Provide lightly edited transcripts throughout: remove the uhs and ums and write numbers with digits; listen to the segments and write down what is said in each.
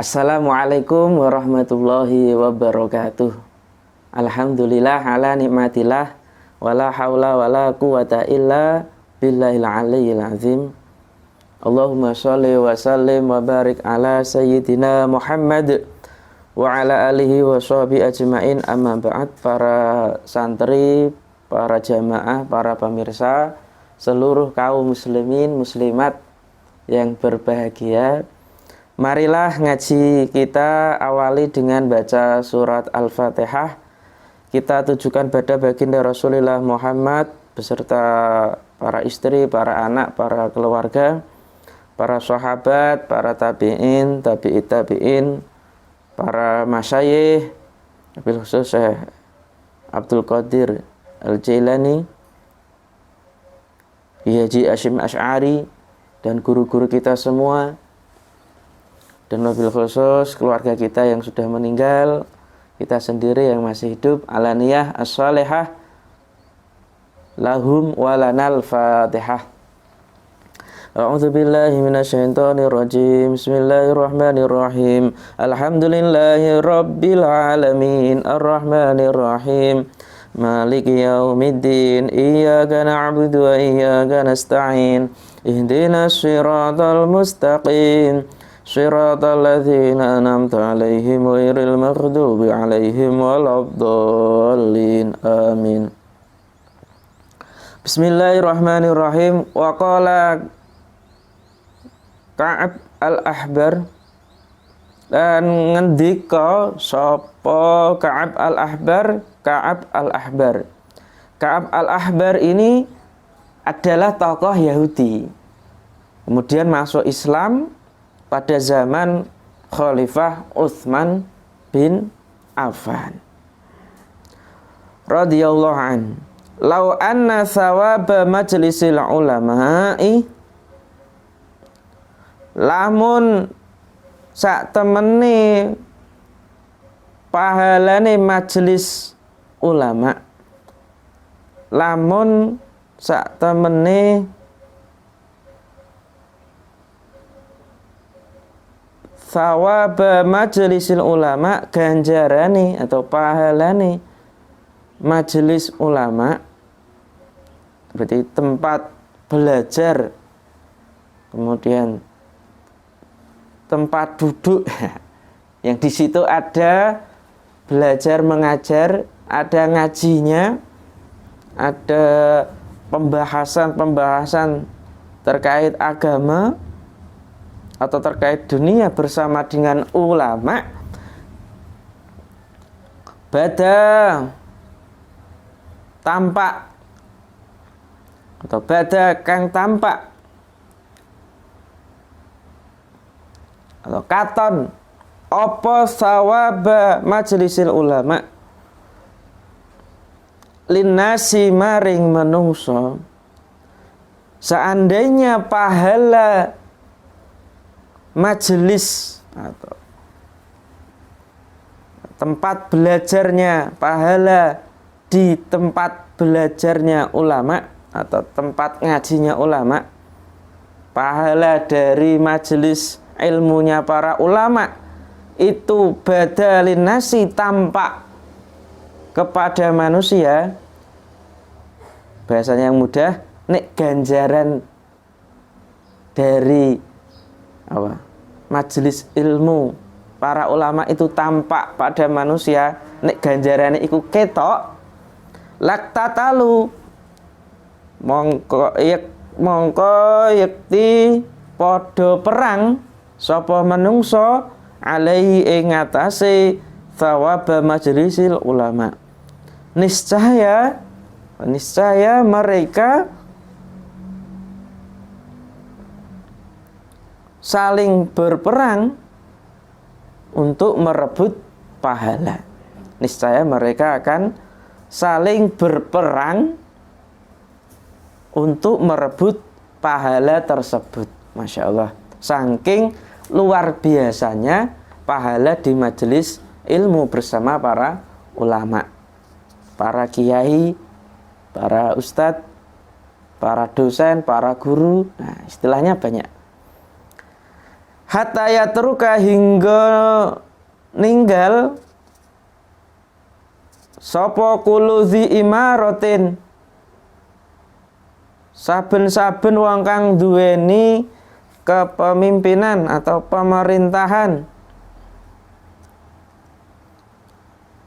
Assalamualaikum warahmatullahi wabarakatuh. Alhamdulillah ala nikmatillah wala haula wala quwata illa billahil aliyyil azim. Allahumma sholli wa sallim wa barik ala sayyidina Muhammad wa ala alihi wa sahbihi ajmain. Amma ba'd. Para santri, para jamaah, para pemirsa, seluruh kaum muslimin muslimat yang berbahagia, marilah ngaji kita awali dengan baca surat Al-Fatihah. Kita tujukan pada baginda Rasulullah Muhammad beserta para istri, para anak, para keluarga, para sahabat, para tabi'in, tabi'it tabi'in, para masyayikh, wabil khusus Syekh Abdul Qadir Al-Jailani, Haji Hasyim Asy'ari, dan guru-guru kita semua, dan wabil khusus keluarga kita yang sudah meninggal, kita sendiri yang masih hidup, alaniyah as-salihah lahum walanal fatihah. A'udzu billahi minasyaitonir rajim. Bismillahirrahmanirrahim. Alhamdulillahi rabbil alamin arrahmanir rahim maliki yaumiddin iyyaka na'budu wa iyyaka nasta'in ihdinas siratal mustaqim Shiratal ladzina an'amta 'alaihim ghairil maghdubi 'alaihim waladdallin. Amin. Bismillahirrahmanirrahim. Wa qala Ka'ab al-Ahbar, dan ngendika sapa Ka'ab al-Ahbar. Ka'ab al-Ahbar. Ka'ab al-Ahbar ini adalah tokoh Yahudi, kemudian masuk Islam pada zaman Khalifah Utsman bin Affan radhiyallahu an. Lau anna thawaba majlisil ulama'i, lamun sak temene pahalane majelis ulama, lamun sak temene thawaba majlisil ulama, ganjarane atau pahalane majelis ulama, berarti tempat belajar, kemudian tempat duduk yang di situ ada belajar mengajar, ada ngajinya, ada pembahasan terkait agama atau terkait dunia bersama dengan ulama. Bada tampak atau bada kang tampak atau katon apa sawaba majlisil ulama linnasi maring menungso, seandainya pahala majelis atau tempat belajarnya, pahala di tempat belajarnya ulama atau tempat ngajinya ulama, pahala dari majelis ilmunya para ulama itu badalin nasi, tampak kepada manusia. Bahasanya yang mudah, nek ganjaran dari apa? Majelis ilmu para ulama itu tampak pada manusia, nek ganjarane iku ketok, laktatalu mongko yekti padha perang sapa menungso alaihi ing atase thawaba majlisil ulama. Niscaya mereka saling berperang untuk merebut pahala. Niscaya mereka akan saling berperang untuk merebut pahala tersebut. Masya Allah, saking luar biasanya pahala di majelis ilmu bersama para ulama, para kiai, para ustadz, para dosen, para guru. Nah, istilahnya banyak. hatta yatruka hingga ninggal sapa kuluzi imaratin saben-saben wong kang duweni kepemimpinan atau pemerintahan,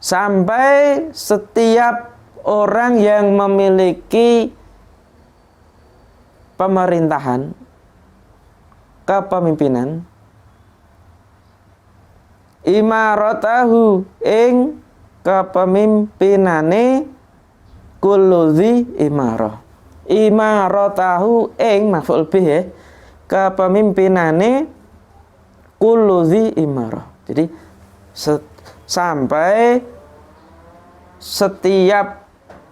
sampai setiap orang yang memiliki pemerintahan, kepemimpinan, imaratahu ing kepemimpinane kuludzi imarah, imaratahu ing maf'ul bih, kepemimpinane kuludzi imarah. Jadi sampai setiap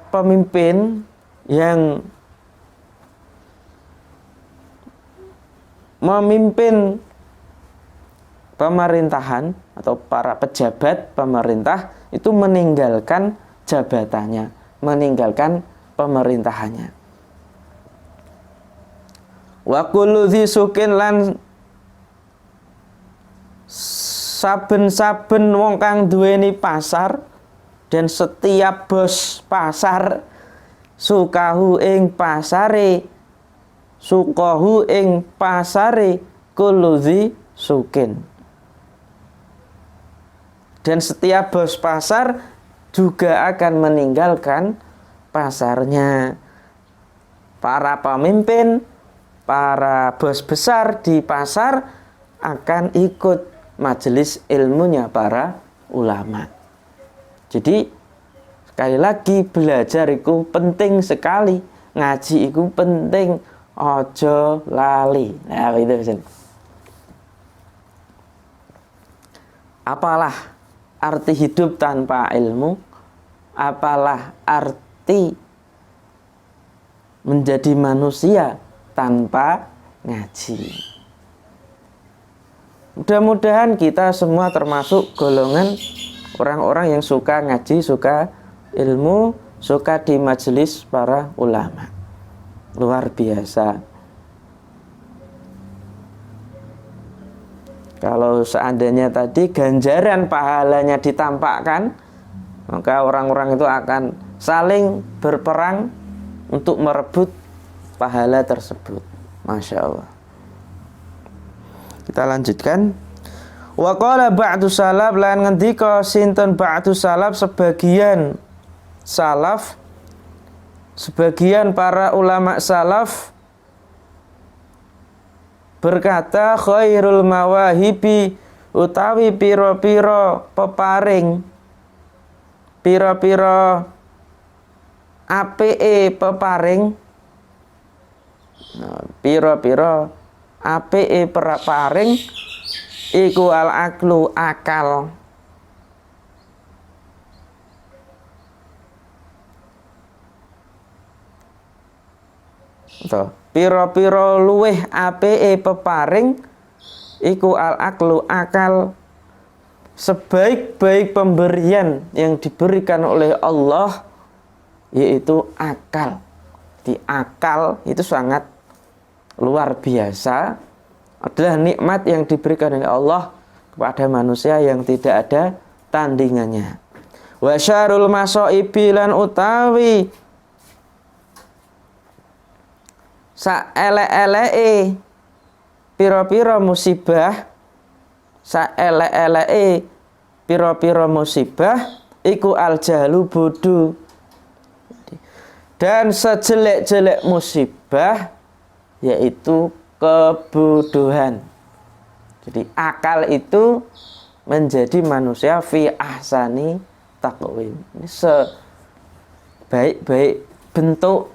pemimpin yang memimpin pemerintahan atau para pejabat pemerintah itu meninggalkan jabatannya, meninggalkan pemerintahannya. Wa kullu dzi sukin lan saben-saben wong kang duweni pasar dan setiap bos pasar sukahu ing pasare, sukahu ing pasare kullu dzi sukin. Dan setiap bos pasar juga akan meninggalkan pasarnya. Para pemimpin, para bos besar di pasar akan ikut majelis ilmunya para ulama. Jadi sekali lagi belajar itu penting sekali, ngaji itu penting, ojo lali. Nah, itu. Apalah arti hidup tanpa ilmu? Apalah arti menjadi manusia tanpa ngaji? Mudah-mudahan kita semua termasuk golongan orang-orang yang suka ngaji, suka ilmu, suka di majelis para ulama. Luar biasa. Kalau seandainya tadi ganjaran pahalanya ditampakkan, maka orang-orang itu akan saling berperang untuk merebut pahala tersebut. Masya Allah. Kita lanjutkan. Wa qala ba'du salaf, lan ngendika sinten ba'du salaf, sebagian salaf, sebagian para ulama salaf berkata, khairul mawahibi utawi piro-piro peparing, piro-piro apike peparing, piro-piro apike peparing iku al aklu akal. Tuh, piro-piro luweh apike peparing iku al aklu akal. Sebaik-baik pemberian yang diberikan oleh Allah yaitu akal. Di akal itu sangat luar biasa, adalah nikmat yang diberikan oleh Allah kepada manusia yang tidak ada tandingannya. Wa syarul masaibi lan utawi sa ele-eleke pira-pira musibah, sa ele-eleke pira-pira musibah iku al jahlu bodoh. Dan sejelek-jelek musibah yaitu kebodohan. Jadi akal itu menjadi manusia fi ahsani taqwim. Ini sebaik-baik bentuk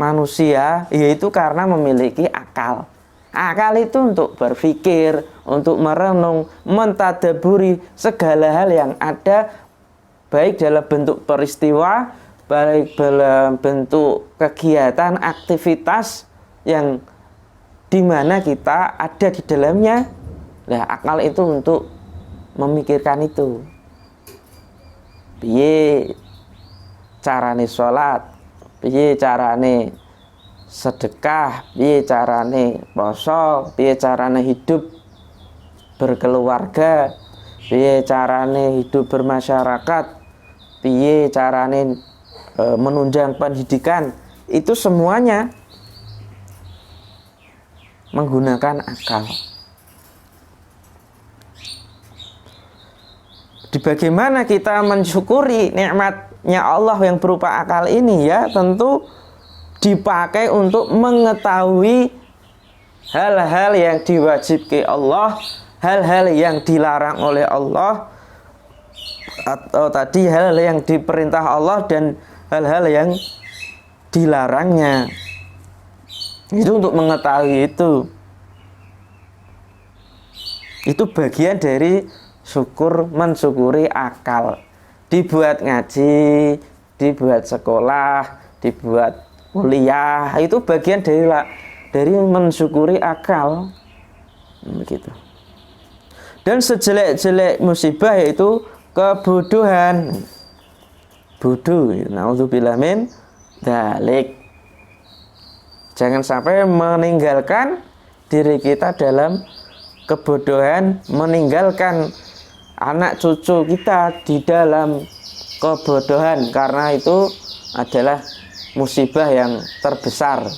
manusia yaitu karena memiliki akal. Akal itu untuk berpikir, untuk merenung, mentadaburi segala hal yang ada, baik dalam bentuk peristiwa, baik dalam bentuk kegiatan, aktivitas yang dimana kita ada di dalamnya. Nah, akal itu untuk memikirkan itu. Piye carane sholat, piye carane sedekah, piye carane poso, piye carane hidup berkeluarga, piye carane hidup bermasyarakat, piye carane menunjang pendidikan, itu semuanya menggunakan akal. Di bagaimana kita mensyukuri nikmatnya Allah yang berupa akal ini, ya tentu dipakai untuk mengetahui hal-hal yang diwajibkan Allah, hal-hal yang dilarang oleh Allah, atau tadi hal-hal yang diperintah Allah dan hal-hal yang dilarangnya. Itu untuk mengetahui itu. Itu bagian dari syukur, mensyukuri akal. Dibuat ngaji, dibuat sekolah, dibuat kuliah, itu bagian dari mensyukuri akal. Begitu. Dan sejelek-jelek musibah yaitu kebodohan. Bodoh, naudzubillah min dzalik. Jangan sampai meninggalkan diri kita dalam kebodohan, meninggalkan anak cucu kita di dalam kebodohan, karena itu adalah musibah yang terbesar.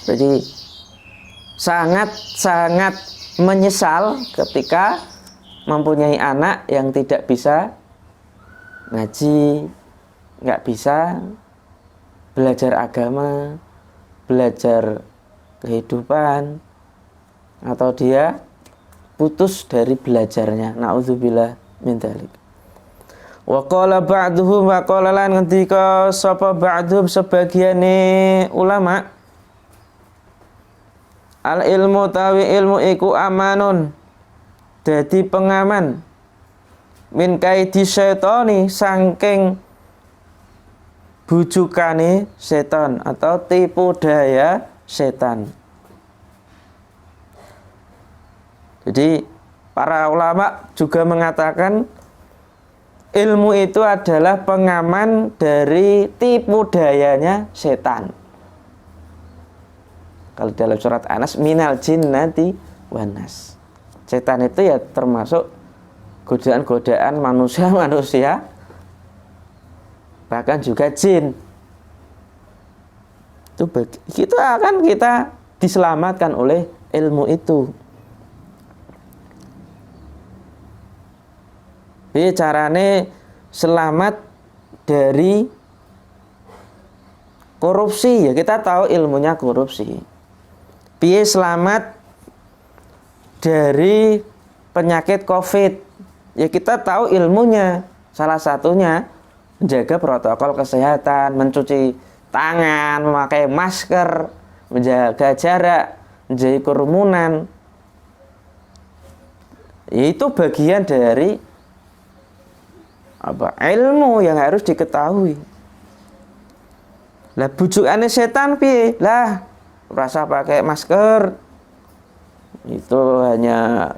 Jadi sangat menyesal ketika mempunyai anak yang tidak bisa ngaji, nggak bisa belajar agama, belajar kehidupan, atau dia putus dari belajarnya. Nauzubillah min dzalik. Wa qala ba'duhum, wa qala lan ngendika sapa ba'dhum sebagiane ulama, al ilmu tawi ilmu iku amanun, dadi pengaman, min kaidi syaitani, saking bujukane setan atau tipu daya setan. Jadi para ulama juga mengatakan ilmu itu adalah pengaman dari tipu dayanya setan. Kalau dalam surat Anas, minal jinnati wan nas. Setan itu ya termasuk godaan-godaan manusia, bahkan juga jin. Itu akan kita diselamatkan oleh ilmu itu. Jadi carane selamat dari korupsi, ya kita tahu ilmunya korupsi. Piye selamat dari penyakit COVID, ya kita tahu ilmunya. Salah satunya menjaga protokol kesehatan, mencuci tangan, memakai masker, menjaga jarak, menjauhi kerumunan. Itu bagian dari ilmu yang harus diketahui. Lah bujukane setan piye? Lah rasa pakai masker itu hanya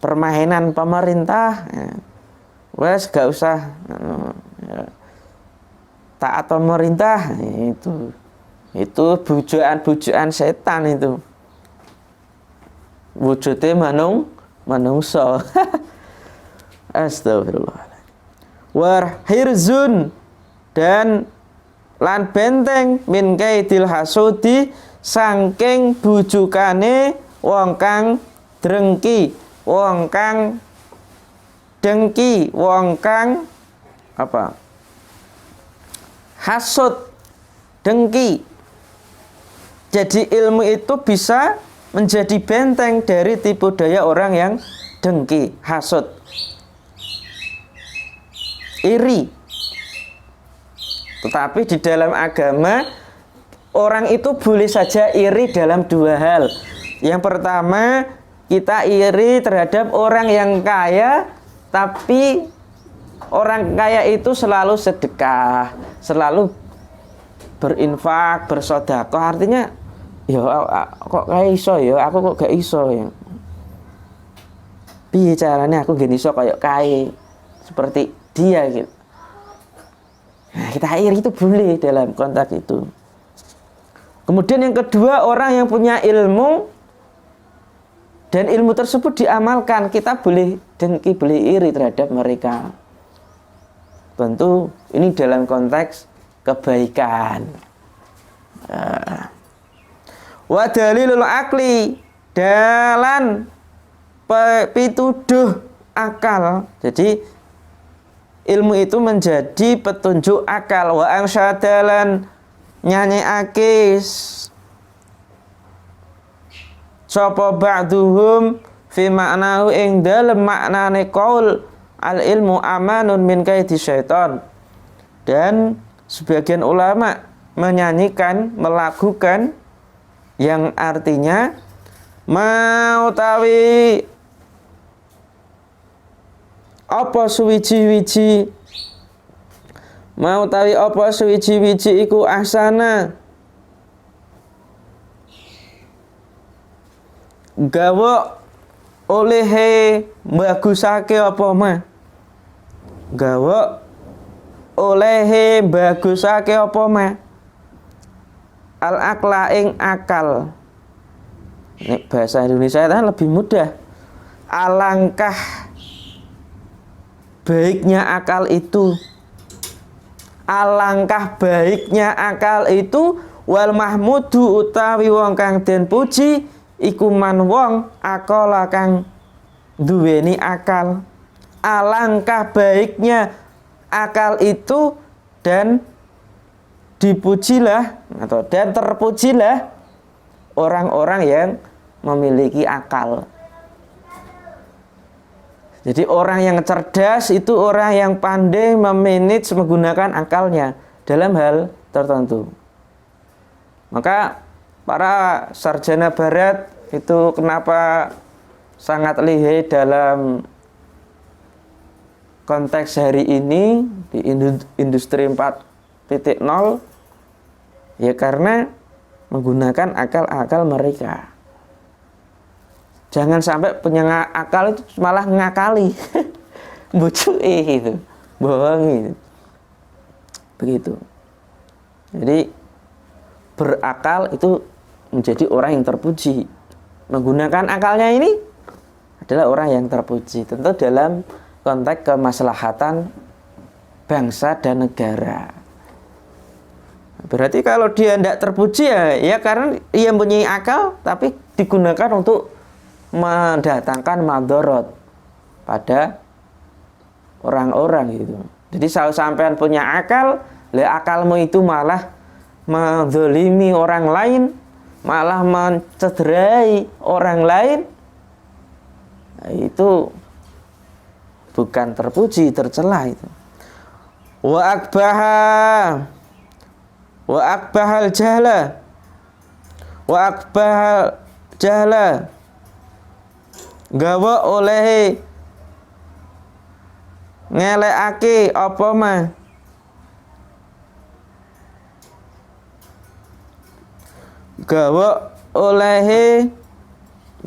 permainan pemerintah. Ya. Wes gak usah taat pemerintah, itu bujukan setan itu. Wujudnya manungsa. Astagfirullahaladzim. Warhirzun, dan lan benteng min kaidil hasudi, saking bujukane wong kang drengki, wong kang dengki, wong kang hasud, dengki. Jadi ilmu itu bisa menjadi benteng dari tipu daya orang yang dengki, hasud, iri. Tetapi di dalam agama orang itu boleh saja iri dalam dua hal. Yang pertama, kita iri terhadap orang yang kaya, tapi orang kaya itu selalu sedekah, selalu berinfak, bersedekah. Artinya, ya kok kayak iso ya, aku kok gak iso ya. Piye caranya aku gak iso kayak kaya seperti dia gitu. Nah, kita iri itu boleh dalam konteks itu. Kemudian yang kedua, orang yang punya ilmu dan ilmu tersebut diamalkan, kita boleh dengki, boleh iri terhadap mereka. Tentu ini dalam konteks kebaikan. Wa dalilul akli, dalan pituduh akal. Jadi ilmu itu menjadi petunjuk akal. Wa angsyadalan nyanyiake sapa ba'duhum fi ma'nahu ing dalem maknane qaul al ilmu amanun min kaidi syaitan. Dan sebagian ulama menyanyikan, melakukan yang artinya mau tawi apa suwiji-wiji, mau tawi apa suwiji-wiji iku ahsana gawa olehe bagusake apa mah, gawa olehe bagusake apa mah, al akla ing akal. Nek bahasa Indonesia itu lebih mudah. Alangkah baiknya akal itu, alangkah baiknya akal itu, wal mahmudu utawi wong kang den puji iku man wong akala kang duweni akal. Alangkah baiknya akal itu dan dipujilah atau dan terpujilah orang-orang yang memiliki akal. Jadi orang yang cerdas itu orang yang pandai memanage, menggunakan akalnya dalam hal tertentu. Maka para sarjana barat itu kenapa sangat lihai dalam konteks hari ini di industri 4.0, ya karena menggunakan akal-akal mereka. Jangan sampai punya akal itu malah ngakali, bucuki gitu, bohongi, begitu. Jadi berakal itu menjadi orang yang terpuji. Menggunakan akalnya ini adalah orang yang terpuji. Tentu dalam konteks kemaslahatan bangsa dan negara. Berarti kalau dia tidak terpuji ya karena ia mempunyai akal tapi digunakan untuk mendatangkan madorot pada orang-orang gitu. Jadi kalau sampean punya akal, akalmu itu malah menzalimi orang lain, malah mencederai orang lain, nah, itu bukan terpuji, tercela itu. Wa akbahal jahla gawa oleh ngelekake apa mah, gawa oleh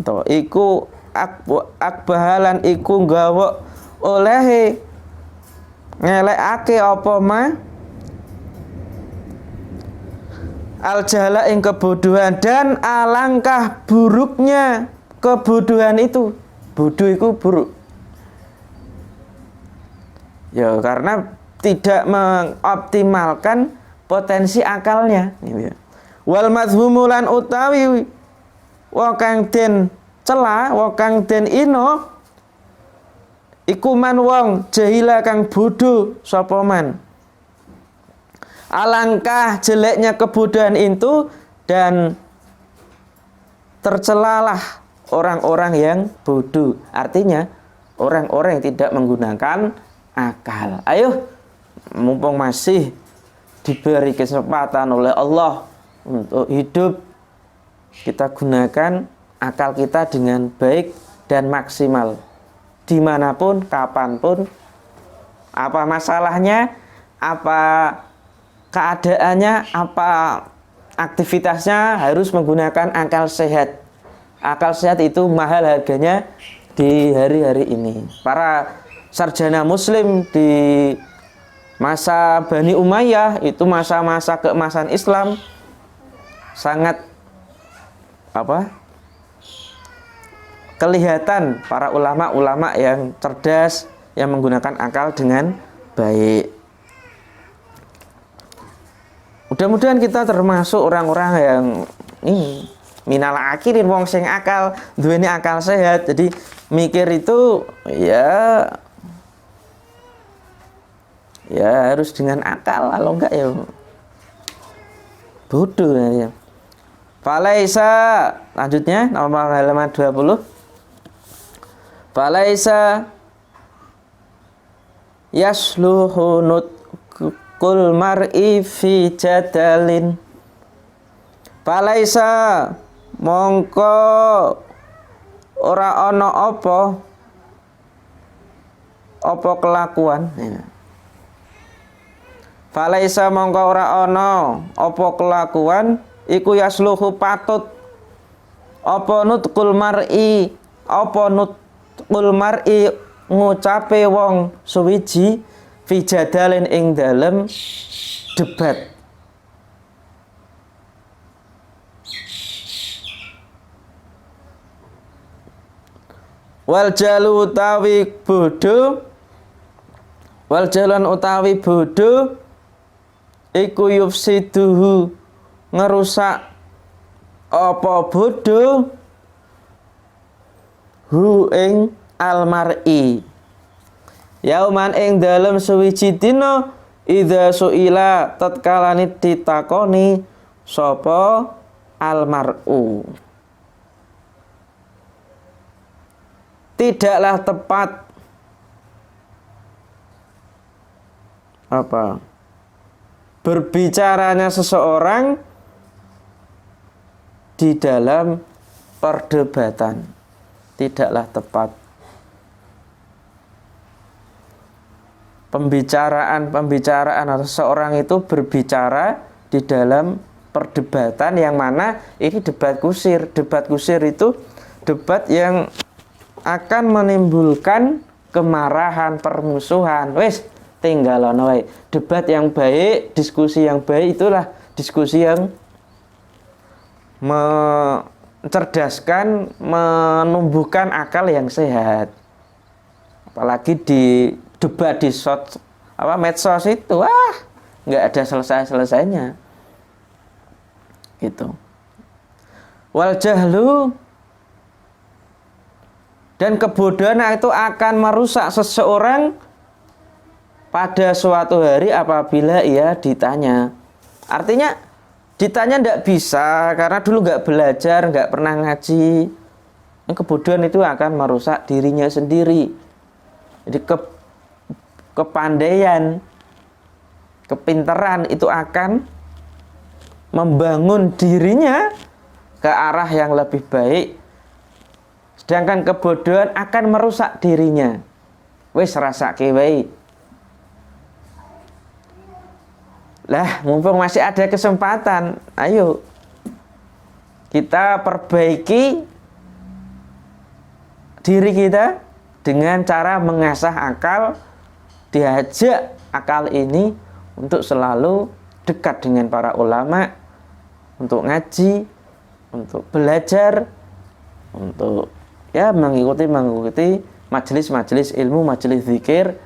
to iku akbahalan iku gawa oleh ngelekake apa mah al jahla ing kebodohan, dan alangkah buruknya kebodohan itu. Bodoh itu buruk ya karena tidak mengoptimalkan potensi akalnya gitu. Wal mazhumulan utawi wa kang den cela, wa kang den ino iku man wong jahila kang bodoh sapa man. Alangkah jeleknya kebodohan itu dan tercelalah orang-orang yang bodoh. Artinya orang-orang yang tidak menggunakan akal. Ayo, mumpung masih diberi kesempatan oleh Allah untuk hidup, kita gunakan akal kita dengan baik dan maksimal. Dimanapun, kapanpun, apa masalahnya, apa keadaannya, apa aktivitasnya, harus menggunakan akal sehat. Akal sehat itu mahal harganya di hari-hari ini. Para sarjana muslim di masa Bani Umayyah, itu masa-masa keemasan Islam, sangat kelihatan para ulama-ulama yang cerdas, yang menggunakan akal dengan baik. Mudah-mudahan kita termasuk orang-orang yang ini minal akhirin, wong sing akal, duweni akal sehat. Jadi mikir itu ya harus dengan akal, kalau enggak ya bodoh ya. Falaisa, lanjutnya nomor halaman 20. Falaisa yasluhu nutqul mar'i fi jadalin. Falaisa mongko ora ana apa kelakuan. Falaisa mongko ora ana apa kelakuan iku yasluhu patut apa nutqul mar'i ngucape wong suwiji fi jadalin ing dalem debat. Wal jalu utawi bodho, wal jalan utawi bodho iku yufsiduhu ngerusak apa bodho hu ing almar'i yauman ing dalem suwiji dina idza suila tatkalane ditakoni sapa almar'u. Tidaklah tepat berbicaranya seseorang di dalam perdebatan. Tidaklah tepat pembicaraan atau seseorang itu berbicara di dalam perdebatan yang mana ini debat kusir. Debat kusir itu debat yang akan menimbulkan kemarahan, permusuhan. Wes, tinggalon wae. Debat yang baik, diskusi yang baik itulah diskusi yang mencerdaskan, menumbuhkan akal yang sehat. Apalagi di debat di medsos itu, nggak ada selesainya. Gitu. Wal jahlu, dan kebodohan itu akan merusak seseorang pada suatu hari apabila ia ditanya. Artinya ditanya tidak bisa karena dulu nggak belajar, nggak pernah ngaji. Kebodohan itu akan merusak dirinya sendiri. Jadi kepandaian, kepintaran itu akan membangun dirinya ke arah yang lebih baik. Sedangkan kebodohan akan merusak dirinya. Wis rasake wae. Lah, mumpung masih ada kesempatan, ayo kita perbaiki diri kita dengan cara mengasah akal, diajak akal ini untuk selalu dekat dengan para ulama, untuk ngaji, untuk belajar, untuk mengikuti majelis-majelis ilmu, majelis zikir,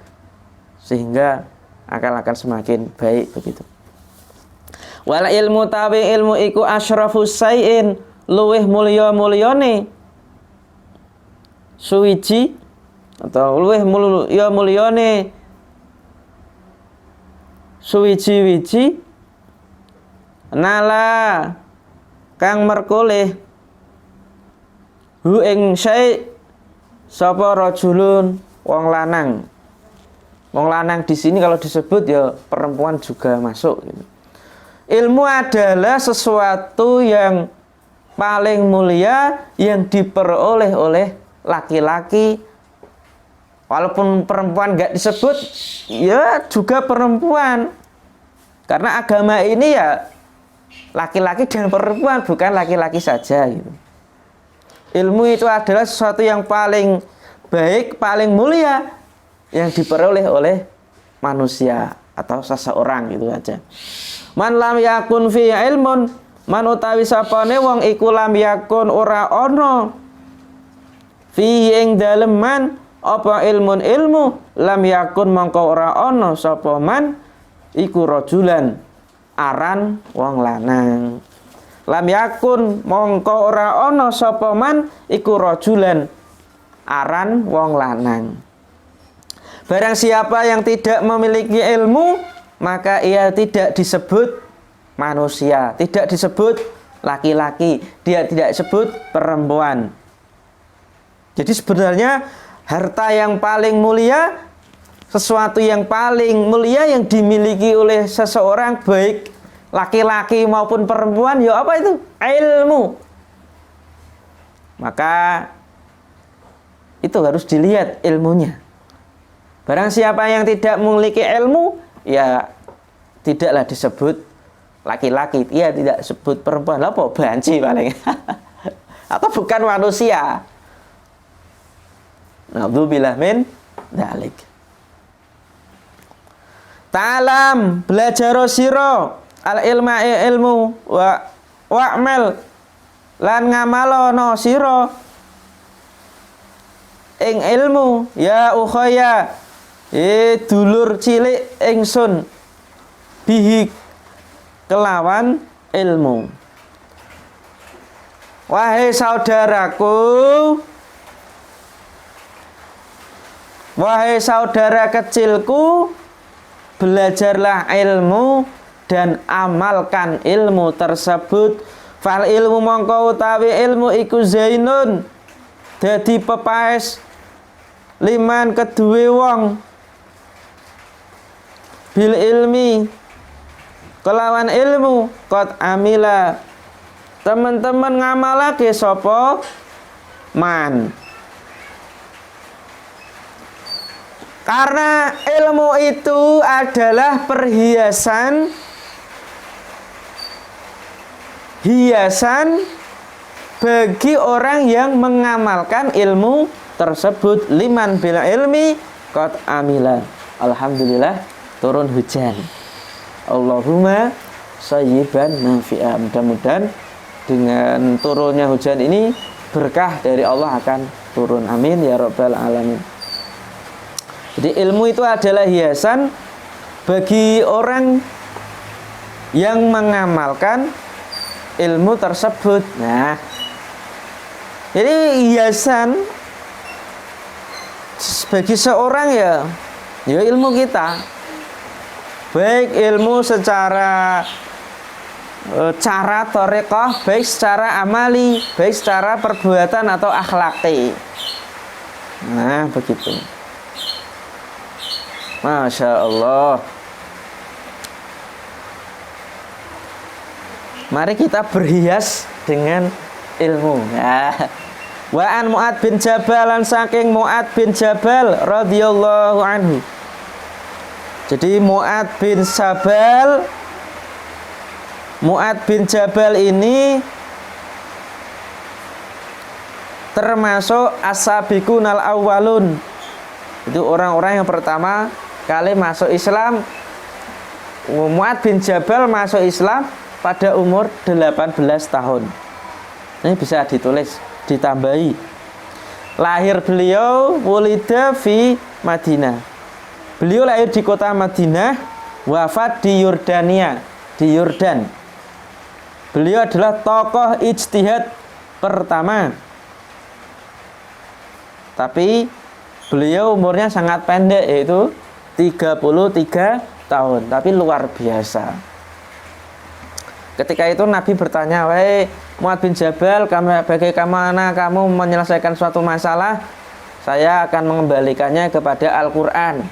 sehingga akal akan semakin baik begitu. Wal ilmu tawi ilmu iku asyrafus sayin, luweh mulyane suwiji atau luweh mulyane suwiji-wiji nala kang merkoleh hu ing syai' sapa rajulun wong lanang. Wong lanang di sini kalau disebut ya perempuan juga masuk gitu. Ilmu adalah sesuatu yang paling mulia yang diperoleh oleh laki-laki. Walaupun perempuan enggak disebut, ya juga perempuan. Karena agama ini ya laki-laki dan perempuan, bukan laki-laki saja gitu. Ilmu itu adalah sesuatu yang paling baik, paling mulia yang diperoleh oleh manusia atau seseorang gitu aja. Man lam yakun fi ilmun, Man utawi sapane wong iku lam yakun ora ana fi ing dalem man apa ilmun ilmu lam yakun mongko ora ana sapa man iku rajulan aran wong lanang. Lam yakun mongko ora ana sapa man iku rajulan aran wong lanang. Barang siapa yang tidak memiliki ilmu, maka ia tidak disebut manusia, tidak disebut laki-laki, dia tidak disebut perempuan. Jadi sebenarnya harta yang paling mulia, sesuatu yang paling mulia yang dimiliki oleh seseorang, baik laki-laki maupun perempuan, ya apa itu? Ilmu. Maka itu harus dilihat ilmunya. Barang siapa yang tidak memiliki ilmu, ya tidaklah disebut laki-laki, ia tidak sebut perempuan. Lah apa banci paling atau bukan manusia. Na'udzubillah min dzalik. Ta'lam belajar sira al ilma ilmu wa'mal lan ngamalono sira ing ilmu ya ukhaya dulur cilik ingsun bihi kelawan ilmu. Wahai saudaraku, wahai saudara kecilku, belajarlah ilmu dan amalkan ilmu tersebut. Fal ilmu mongko utawi ilmu iku zainun dadi pepaes liman kedue wong bil ilmi kelawan ilmu qad amila teman-teman ngamalake sapa man. Karena ilmu itu adalah perhiasan bagi orang yang mengamalkan ilmu tersebut. Liman bil ilmi qad amila. Alhamdulillah turun hujan. Allahumma sayyiban nafi'a. Mudah-mudahan dengan turunnya hujan ini berkah dari Allah akan turun. Amin ya rabbal alamin. Jadi ilmu itu adalah hiasan bagi orang yang mengamalkan ilmu tersebut. Nah, jadi hiasan bagi seorang ya ilmu kita. Baik ilmu secara cara thariqah, baik secara amali, baik secara perbuatan atau akhlaki. Nah, begitu. Masya Allah. Mari kita berhias dengan ilmu. Wa an Mu'ad bin Jabal, saking Mu'ad bin Jabal radhiyallahu anhu. Jadi Mu'ad bin Jabal ini termasuk as-sabiqunal awwalun. Itu orang-orang yang pertama kali masuk Islam. Mu'ad bin Jabal masuk Islam pada umur 18 tahun. Ini bisa ditulis, ditambahi. Lahir beliau wulida fi Madinah. Beliau lahir di kota Madinah, wafat di Yordania, di Yordan. Beliau adalah tokoh ijtihad pertama. Tapi beliau umurnya sangat pendek, yaitu 33 tahun, tapi luar biasa. Ketika itu Nabi bertanya, "Wahai Mu'ad bin Jabal, bagaimana kamu menyelesaikan suatu masalah? Saya akan mengembalikannya kepada Al-Quran.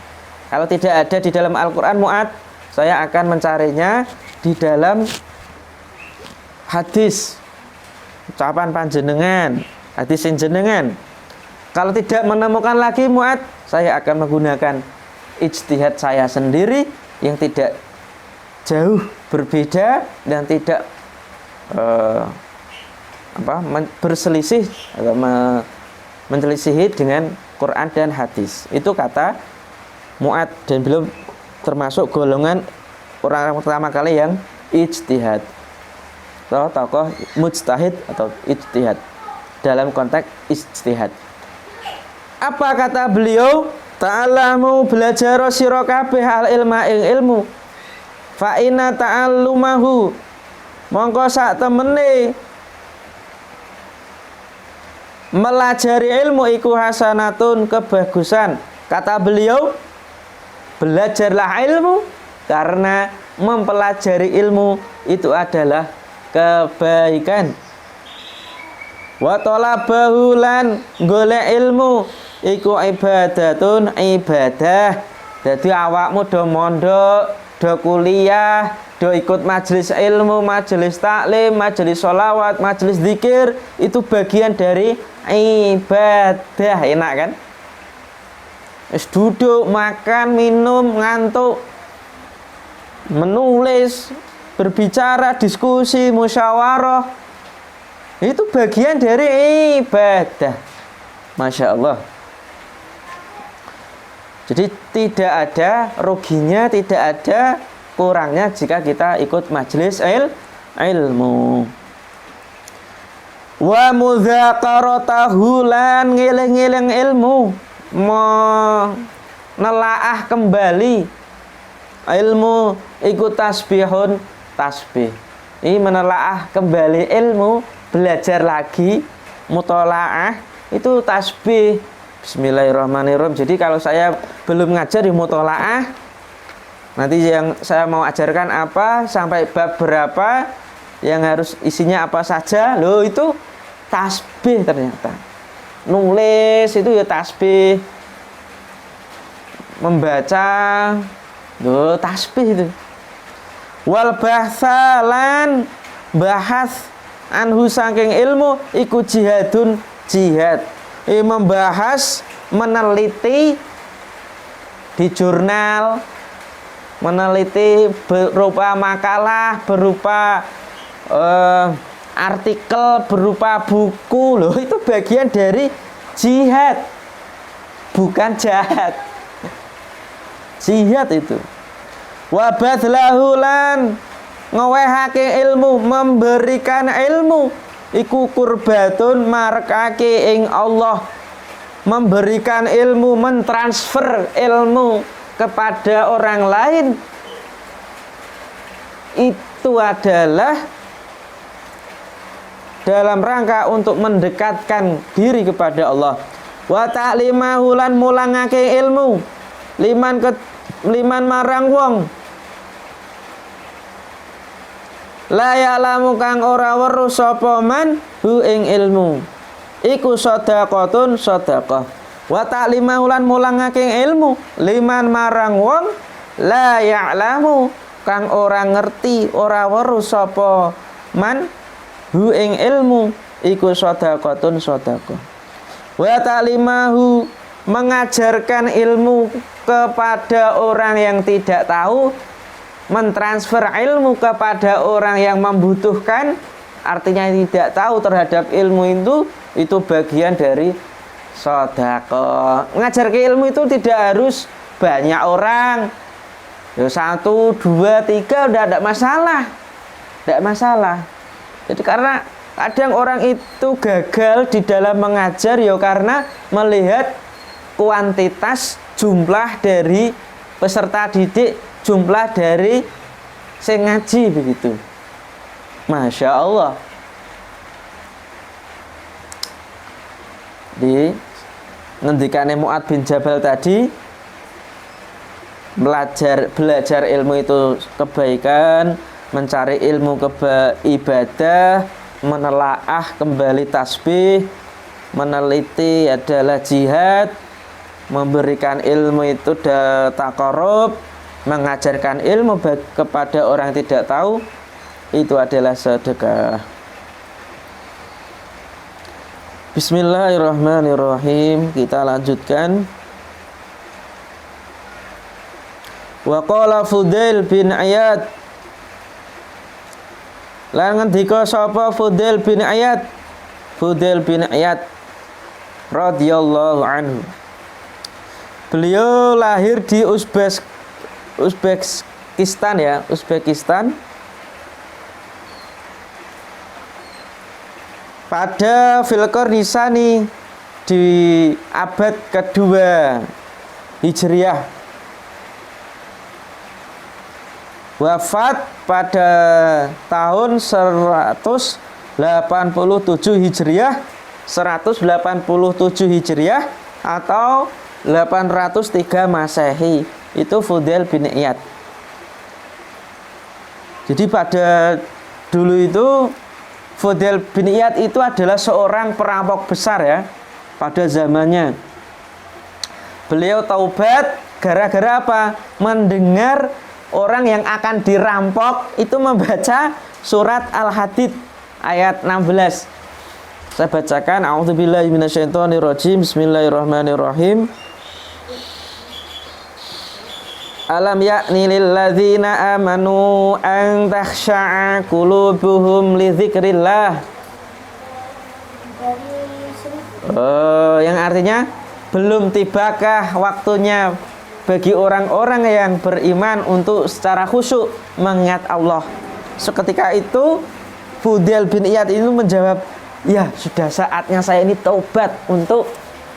Kalau tidak ada di dalam Al-Quran, Mu'ad, saya akan mencarinya di dalam hadis, ucapan panjenengan, hadis jenengan. Kalau tidak menemukan lagi, Mu'ad, saya akan menggunakan ijtihad saya sendiri yang tidak jauh berbeda dan tidak berselisih atau menyelisihi dengan Quran dan hadis." Itu kata Mu'ad, dan beliau termasuk golongan orang pertama kali yang ijtihad. atau tokoh mujtahid atau ijtihad dalam konteks ijtihad. Apa kata beliau? Ta'alamu belajar sira kabeh al ilma ing ilmu. Fa inna ta'allumahu mongko sak temene melajari ilmu iku hasanatun kebagusan. Kata beliau, belajarlah ilmu karena mempelajari ilmu itu adalah kebaikan. Wa talabahu lan golek ilmu iku ibadatun ibadah. Jadi awakmu do mondok, do kuliah, do ikut majelis ilmu, majelis taklim, majelis sholawat, majelis zikir, itu bagian dari ibadah. Enak kan? Wis duduk, makan, minum, ngantuk, menulis, berbicara, diskusi, musyawarah, itu bagian dari ibadah. Masya Allah. Jadi tidak ada ruginya, tidak ada kurangnya jika kita ikut majelis ilmu. Wa mudzakaratahu lan ngeling-eling ilmu, menelaah kembali ilmu ikut tasbihun tasbih. Ini menelaah kembali ilmu, belajar lagi, mutolaah itu tasbih. Bismillahirrahmanirrahim. Jadi kalau saya belum ngajar di mutolaah, nanti yang saya mau ajarkan apa, sampai bab berapa, yang harus isinya apa saja, loh itu tasbih ternyata. Nulis itu ya tasbih, membaca loh tasbih itu. Wal bahsalan bahas anhu saking ilmu iku jihadun jihad. Membahas, meneliti di jurnal, meneliti berupa makalah, berupa artikel, berupa buku, loh itu bagian dari jihad, bukan jahat. Jihad itu. Wa badlahu lan ngowehake ilmu, memberikan ilmu iku kurbatun markake ing Allah. Memberikan ilmu, mentransfer ilmu kepada orang lain, itu adalah dalam rangka untuk mendekatkan diri kepada Allah. Wa ta'limahu lan mulangake ilmu liman marang wong la ya'lamu kang ora weruh sapa man hu ing ilmu iku shadaqatun shadaqah. Wa ta'limahu lan mulangake ilmu liman marang wong la ya'lamu kang ora ngerti, ora weruh sapa man hu ing ilmu iku shadaqatun shadaqah. Wa ta'limahu mengajarkan ilmu kepada orang yang tidak tahu, mentransfer ilmu kepada orang yang membutuhkan, artinya tidak tahu terhadap ilmu itu bagian dari sedekah. Mengajarkan ilmu itu tidak harus banyak orang, ya 1, 2, 3 udah tidak masalah, tidak masalah. Jadi karena kadang orang itu gagal di dalam mengajar ya karena melihat kuantitas jumlah dari peserta didik, jumlah dari sing ngaji begitu. Masya Allah. Di ngendikane Mu'adz bin Jabal tadi, belajar ilmu itu kebaikan, mencari ilmu ibadah, menelaah kembali tasbih, meneliti adalah jihad, memberikan ilmu itu taqarrub, mengajarkan ilmu kepada orang yang tidak tahu itu adalah sedekah. Bismillahirrahmanirrahim. Kita lanjutkan. Wa qala Fudail bin Iyad, lan ngendika sapa Fudail bin Iyad, Fudail bin Iyad radhiyallahu anhu. Beliau lahir di Uzbekistan ya, Uzbekistan. pada Dzulqarnaini di abad kedua Hijriah. Wafat pada tahun 187 Hijriah, 187 Hijriah atau 803 Masehi. Itu Fudail bin Iyad. Jadi pada dulu itu Fudail bin Iyad itu adalah seorang perampok besar ya pada zamannya. Beliau taubat gara-gara apa? Mendengar orang yang akan dirampok itu membaca surat Al-Hadid ayat 16. Saya bacakan, a'udzubillahi minasyaitonirrajim. Bismillahirrahmanirrahim. Alam ya'ni lil ladzina amanu an takhsha'a qulubuhum li dzikrillah. Yang artinya belum tibakah waktunya bagi orang-orang yang beriman untuk secara khusyuk mengingat Allah. Seketika itu Fudail bin Iyad itu menjawab, ya sudah saatnya saya ini taubat untuk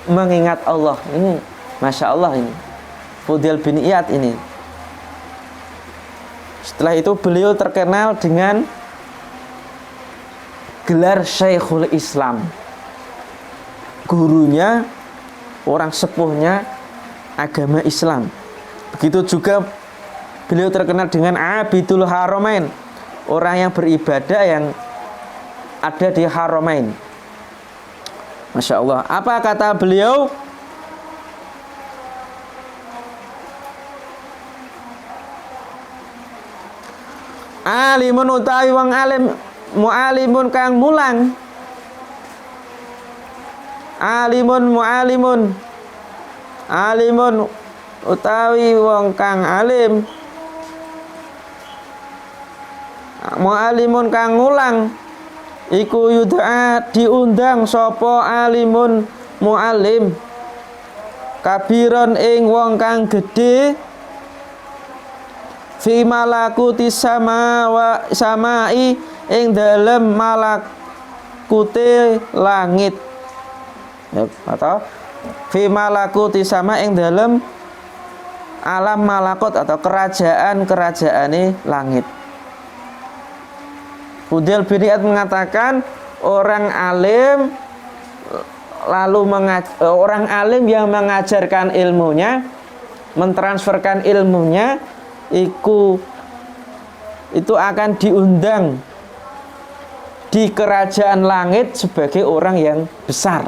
mengingat Allah. Ini Masya Allah ini Fudail bin Iyad ini. Setelah itu beliau terkenal dengan gelar Syekhul Islam. Gurunya, orang sepuhnya agama Islam. Begitu juga beliau terkenal dengan Abidul Haramain, orang yang beribadah yang ada di Haramain. Masya Allah. Apa kata beliau? Alimun utawi wong alim, mu'alimun kang mulang. Alimun mu'alimun, alimun utawi wong kang alim, mu'alimun kang ngulang. Iku yud'a diundang sapa alimun mu'alim, kabiron ing wong kang gedhe, fi malakuti samai ing dalem malakute langit, ya, atau fi malakuti sama ing dalem alam malakut atau kerajaan-kerajaane langit. Fudail bin Iyad mengatakan orang alim orang alim yang mengajarkan ilmunya, mentransferkan ilmunya, itu akan diundang di kerajaan langit sebagai orang yang besar.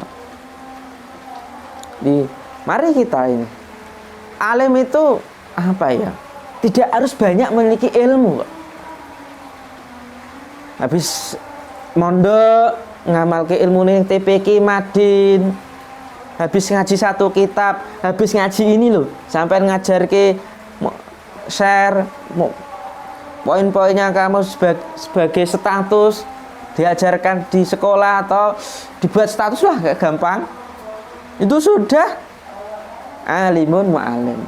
Mari kita ini, alim itu apa ya? Tidak harus banyak memiliki ilmu. Habis mondok ngamalke ilmu ning TPQ Madin, habis ngaji satu kitab, habis ngaji ini loh, sampai ngajarke share poin-poinnya kamu sebagai status, diajarkan di sekolah atau dibuat status lah, gak gampang. Itu sudah alimun mu'alim,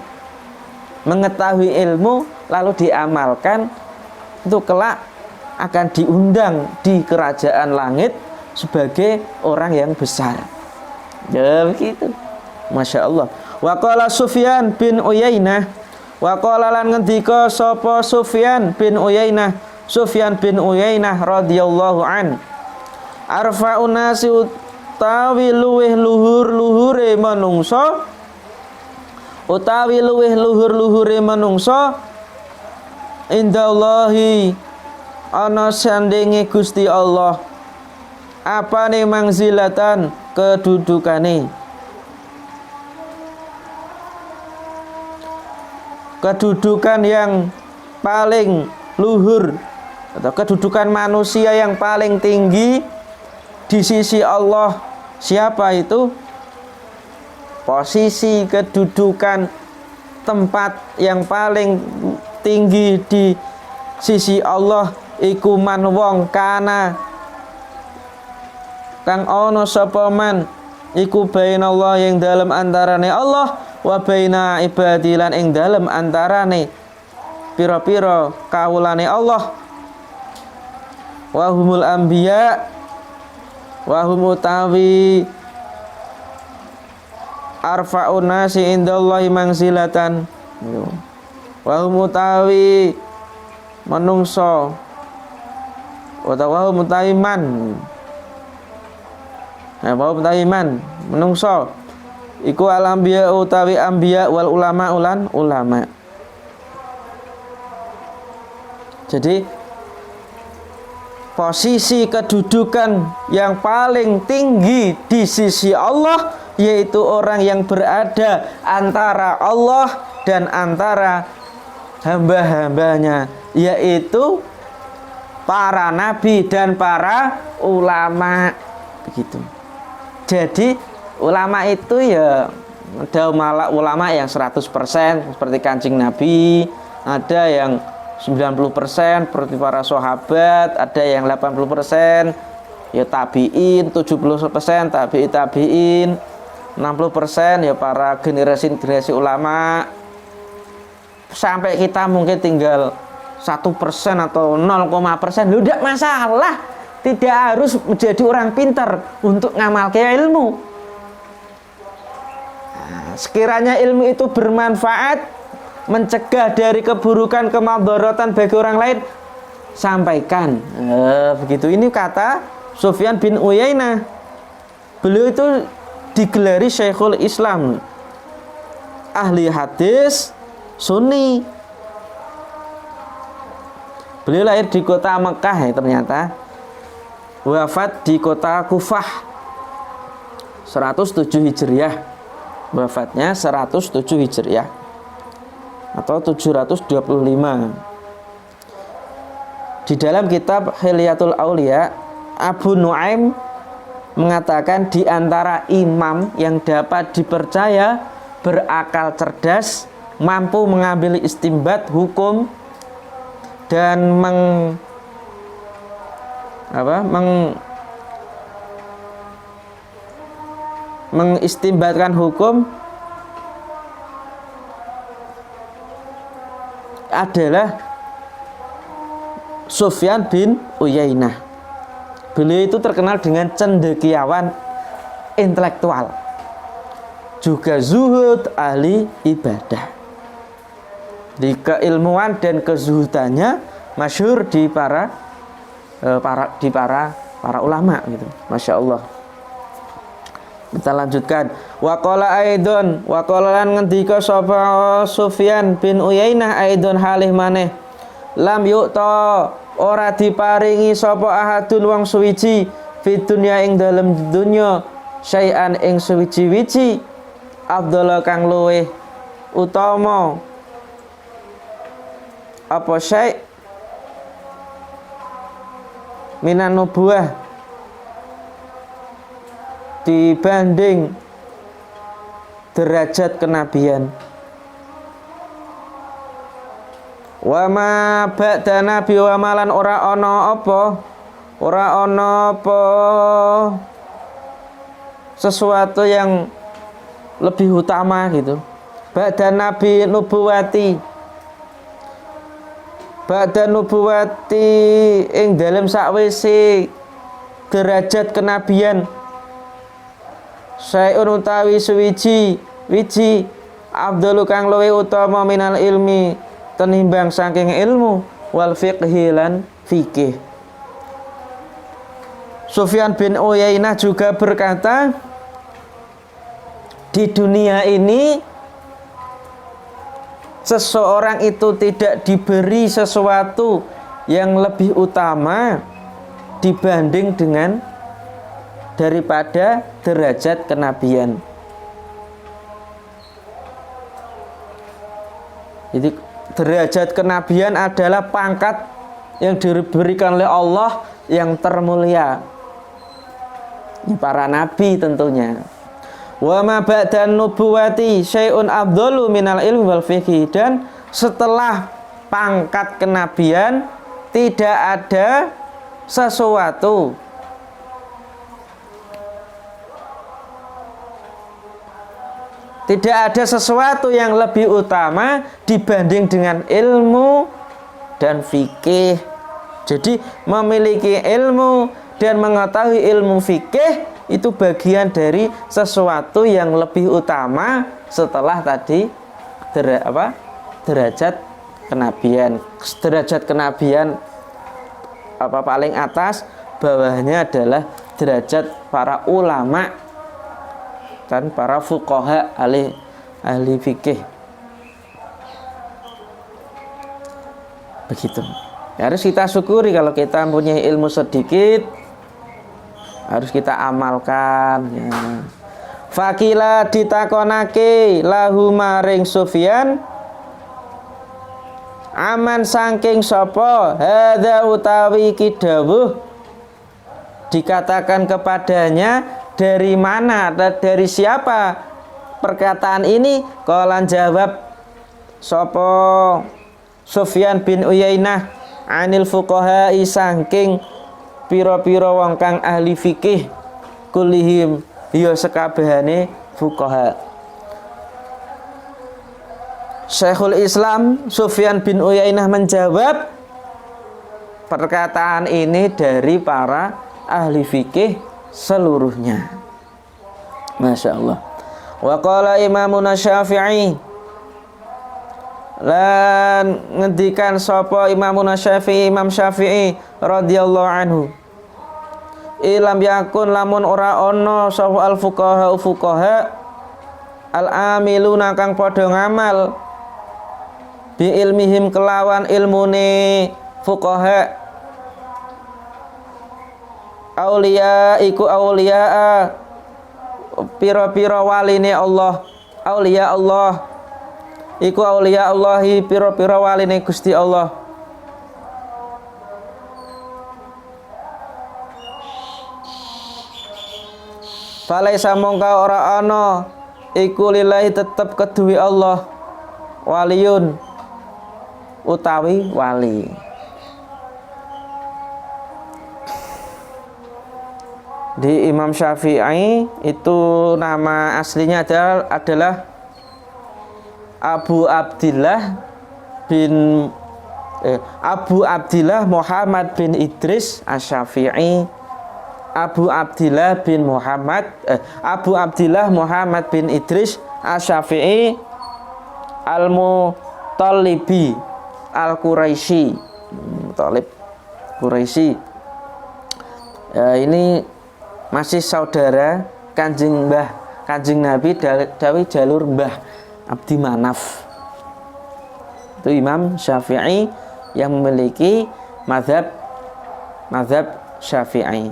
mengetahui ilmu lalu diamalkan, itu kelak akan diundang di kerajaan langit sebagai orang yang besar. Ya begitu. Masya Allah. Wa qala Sufyan bin Uyainah, wa qala lan ngendika sapa Sufyan bin Uyainah radhiyallahu an, arfa'un nasi utawi luweh luhur-luhure manungsa, utawi luweh luhur-luhure manungsa indallahi ana sandinge Gusti Allah, apane mangzilatan kedudukane, kedudukan yang paling luhur atau kedudukan manusia yang paling tinggi di sisi Allah. Siapa itu? Posisi kedudukan tempat yang paling tinggi di sisi Allah iku man wong kana kang ana sapa man iku bainallah yang dalam antarane Allah wa baina ibadi lan ing dalem antarane pira-pira kawulane Allah, wa humul anbiya wa hum utawi arfa'un nasi indallahi manzilatan, wa hum utawi manungso utawa mutaiman, wa mutaiman menungso iku al-anbiya utawi anbiya wal ulama ulan ulama. Jadi posisi kedudukan yang paling tinggi di sisi Allah yaitu orang yang berada antara Allah dan antara hamba-hambanya, yaitu para nabi dan para ulama, begitu. Jadi ulama itu ya ada ulama yang 100% seperti Kanjeng Nabi, ada yang 90% seperti para sahabat, ada yang 80% ya tabi'in, 70% tabi'in, 60% ya para generasi ulama, sampai kita mungkin tinggal 1% atau 0,%, lu tidak masalah, tidak harus menjadi orang pintar untuk ngamalkan ilmu. Nah, sekiranya ilmu itu bermanfaat, mencegah dari keburukan, kemadharatan bagi orang lain, sampaikan. Begitu. Ini kata Sufyan bin Uyainah. Beliau itu digelari Syekhul Islam, ahli hadis Sunni. Beliau lahir di kota Mekah ya, ternyata wafat di kota Kufah 107 Hijriah. Wafatnya 107 Hijriah atau 725. Di dalam kitab Hilyatul Aulia, Abu Nuaim mengatakan di antara imam yang dapat dipercaya, berakal cerdas, mampu mengambil istimbat hukum dan mengistimbatkan hukum adalah Sufyan bin Uyainah. Beliau itu terkenal dengan cendekiawan intelektual, juga zuhud, ahli ibadah. Di keilmuan dan kezuhudannya masyhur di para ulama gitu. Masya Allah. Kita lanjutkan. Waqala aidon, waqalan ngendika sapa Sufyan bin Uyainah aidon halih maneh, lam yu'ta ora diparingi sapa ahadun wong suwiji fid dunya ing dalem dunya syai'an ing suwiji-wiji afdhala kang luweh utama apa syai' minan nubuwah dibanding derajat kenabian. Wa ma ba'da nabi wa malan ora ana apa sesuatu yang lebih utama gitu. Ba'da nabi nubuwati, ba'da nubuwati ing dalem sakwise derajat kenabian, sayun utawi suwiji wiji afdalu kang luwih utama minal ilmi tenimbang saking ilmu wal fiqhi lan fikih. Sufyan bin Uyainah juga berkata, di dunia ini seseorang itu tidak diberi sesuatu yang lebih utama dibanding dengan daripada derajat kenabian. Jadi derajat kenabian adalah pangkat yang diberikan oleh Allah yang termulia, para nabi tentunya. Wa ma ba'dan nubuwati syai'un afdalu minal ilmi wal fiqhi, dan setelah pangkat kenabian tidak ada sesuatu yang lebih utama dibanding dengan ilmu dan fikih. Jadi memiliki ilmu dan mengetahui ilmu fikih itu bagian dari sesuatu yang lebih utama setelah tadi derajat kenabian. Derajat kenabian paling atas, bawahnya adalah derajat para ulama dan para fuqaha, ahli fikih. Begitu. Ya, harus kita syukuri kalau kita mempunyai ilmu sedikit, harus kita amalkan ya. Fakila ditakonake lahu maring Sufyan aman saking sapa hadza utawi kidawuh, dikatakan kepadanya dari mana atau dari siapa perkataan ini. Qalan jawab sapa Sufyan bin Uyainah anil fuqaha saking pira-pira wong kang ahli fikih kullihim ya sekabehane fuqaha. Syekhul Islam Sufyan bin Uyainah menjawab perkataan ini dari para ahli fikih seluruhnya. Masya Allah. Wa qala Imamuna Syafi'i, lan ngendikan sapa Imamuna Syafi'i, Imam Syafi'i radhiyallahu anhu, ilam yakun lamun ora ono sapa al fuqaha al amiluna kang padha ngamal bi ilmihim kelawan ilmune fuqaha, aulia iku aulia pira-pira waline Allah, aulia Allah iku aulia Allahi pira-pira waline Gusti Allah. Falaisa mongka ora ana iku lillahi tetep keduwe Allah waliyun utawi wali. Di Imam Syafi'i itu nama aslinya adalah Abu Abdillah Muhammad bin Idris Asy-Syafi'i. Abu Abdillah Muhammad bin Idris Asy-Syafi'i Al-Muttalibi Al-Quraisy, Muthalib Quraisy. Ya, ini masih saudara Kanjeng Nabi dari jalur Mbah Abdi Manaf. Itu Imam Syafi'i yang memiliki mazhab Syafi'i.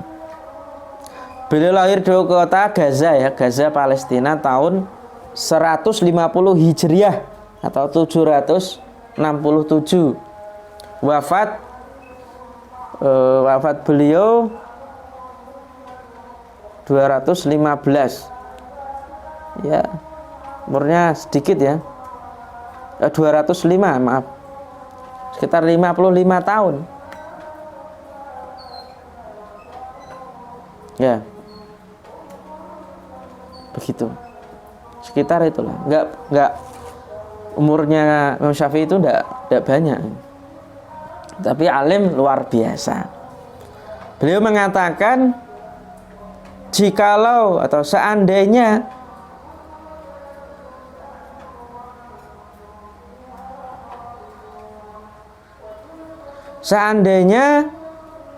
Beliau lahir di kota Gaza ya, Gaza Palestina tahun 150 Hijriah atau 767. Wafat beliau 215. Ya, umurnya sedikit ya. 205, maaf. Sekitar 55 tahun. Ya. Begitu. Sekitar itulah. Enggak umurnya Imam Syafi'i itu enggak banyak. Tapi alim luar biasa. Beliau mengatakan jikalau atau seandainya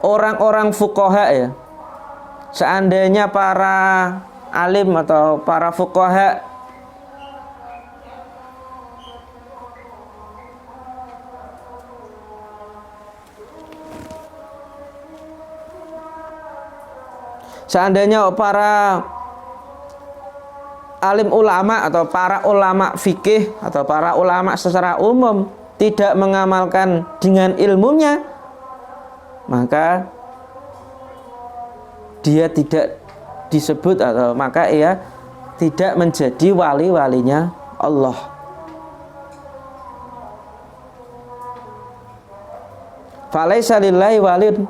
orang-orang fuqaha ya, seandainya para alim atau para fuqaha para alim ulama atau para ulama fikih atau para ulama secara umum tidak mengamalkan dengan ilmunya, maka dia tidak disebut atau maka ia tidak menjadi wali-walinya Allah. Falaisa lillahi waliyun,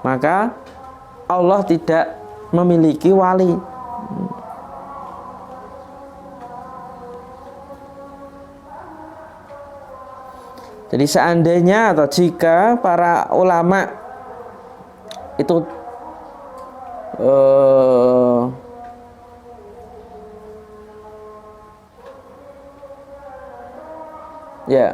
maka Allah tidak memiliki wali. Jadi seandainya atau jika para ulama itu ya,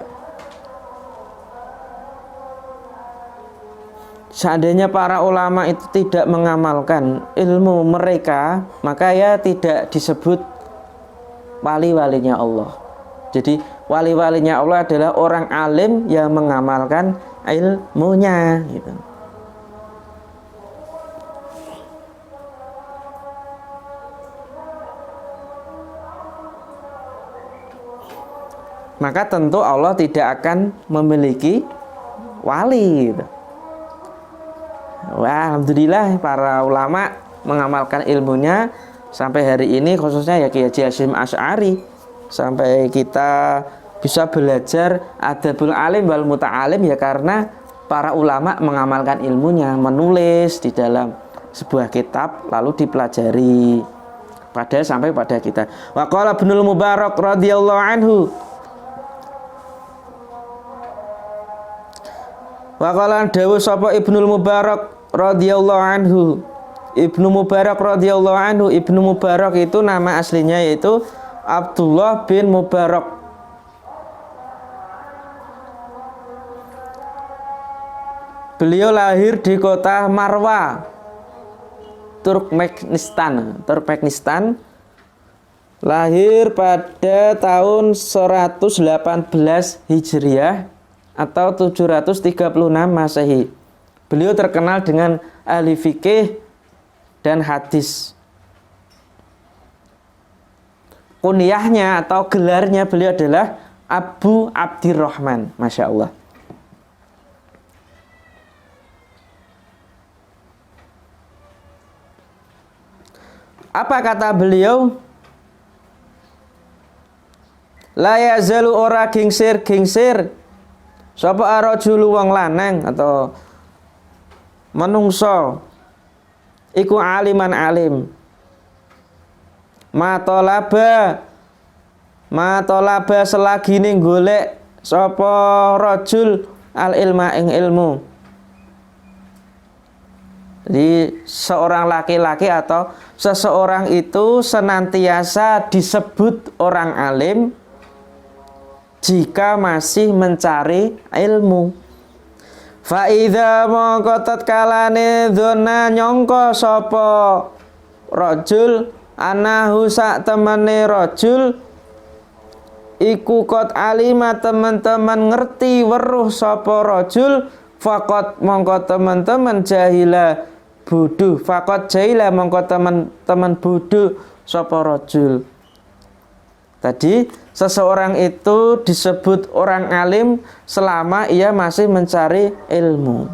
seandainya para ulama itu tidak mengamalkan ilmu mereka, maka ya tidak disebut wali-walinya Allah. Jadi wali-walinya Allah adalah orang alim yang mengamalkan ilmunya gitu. Maka tentu Allah tidak akan memiliki wali gitu. Wah, alhamdulillah para ulama mengamalkan ilmunya sampai hari ini, khususnya ya Kiai Hasyim Asy'ari, sampai kita bisa belajar adabul alim wal muta'alim ya karena para ulama mengamalkan ilmunya, menulis di dalam sebuah kitab lalu dipelajari pada sampai pada kita. Wa qala Ibnul Mubarak radhiyallahu anhu, wa qala dawu sapa Ibnul Mubarak radhiyallahu anhu. Ibnu Mubarak radhiyallahu anhu, Ibnu Mubarak itu nama aslinya yaitu Abdullah bin Mubarak. Beliau lahir di kota Marwa, Turkmenistan. Lahir pada tahun 118 Hijriah atau 736 Masehi. Beliau terkenal dengan ahli fikih dan hadis. Kunyahnya atau gelarnya beliau adalah Abu Abdirrahman. Masya Allah. Apa kata beliau? La yazalu ora gingsir sapa arajulu wong lanang atau menungso iku aliman alim matolaba selagi ning golek sapa rajul al ilma ing ilmu. Jadi seorang laki-laki atau seseorang itu senantiasa disebut orang alim jika masih mencari ilmu. Fa idza mongko tatkalane dzona nyangka sapa rajul anahu sak temene rajul iku qad alima teman-teman ngerti weruh sapa rajul faqat mongko teman-teman jahila bodoh, faqat jahila mongko teman-teman bodoh sapa rajul. Tadi seseorang itu disebut orang alim selama ia masih mencari ilmu.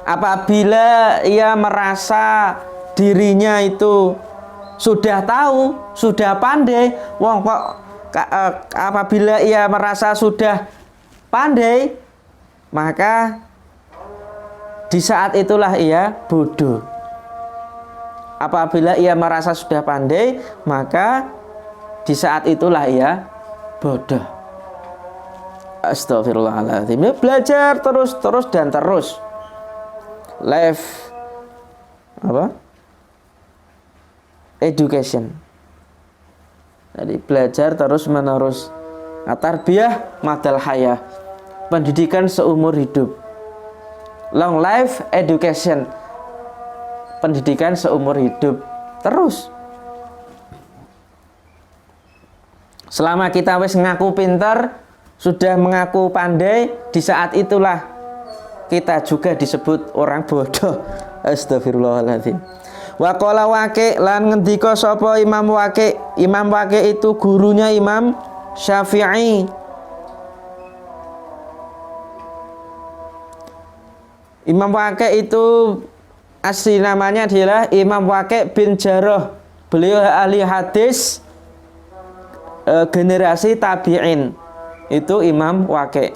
Apabila ia merasa dirinya itu sudah tahu, sudah pandai, apabila ia merasa sudah pandai, maka di saat itulah ia bodoh. Apabila ia merasa sudah pandai, maka di saat itulah ia bodoh. Astagfirullahaladzim. Belajar terus dan terus. Life education. Jadi belajar terus menerus. Tarbiyah madal hayah. Pendidikan seumur hidup. Long life education. Pendidikan seumur hidup. Terus. Selama kita wis ngaku pintar, sudah mengaku pandai, di saat itulah kita juga disebut orang bodoh. Astagfirullahaladzim. Wa qala Waqi' lan ngendika sapa Imam Waqi'. Imam Waqi' itu gurunya Imam Syafi'i. Imam Waqi' itu asli namanya adalah Imam Waqi' bin Jarrah. Beliau ahli hadis generasi tabi'in. Itu Imam Waqi'.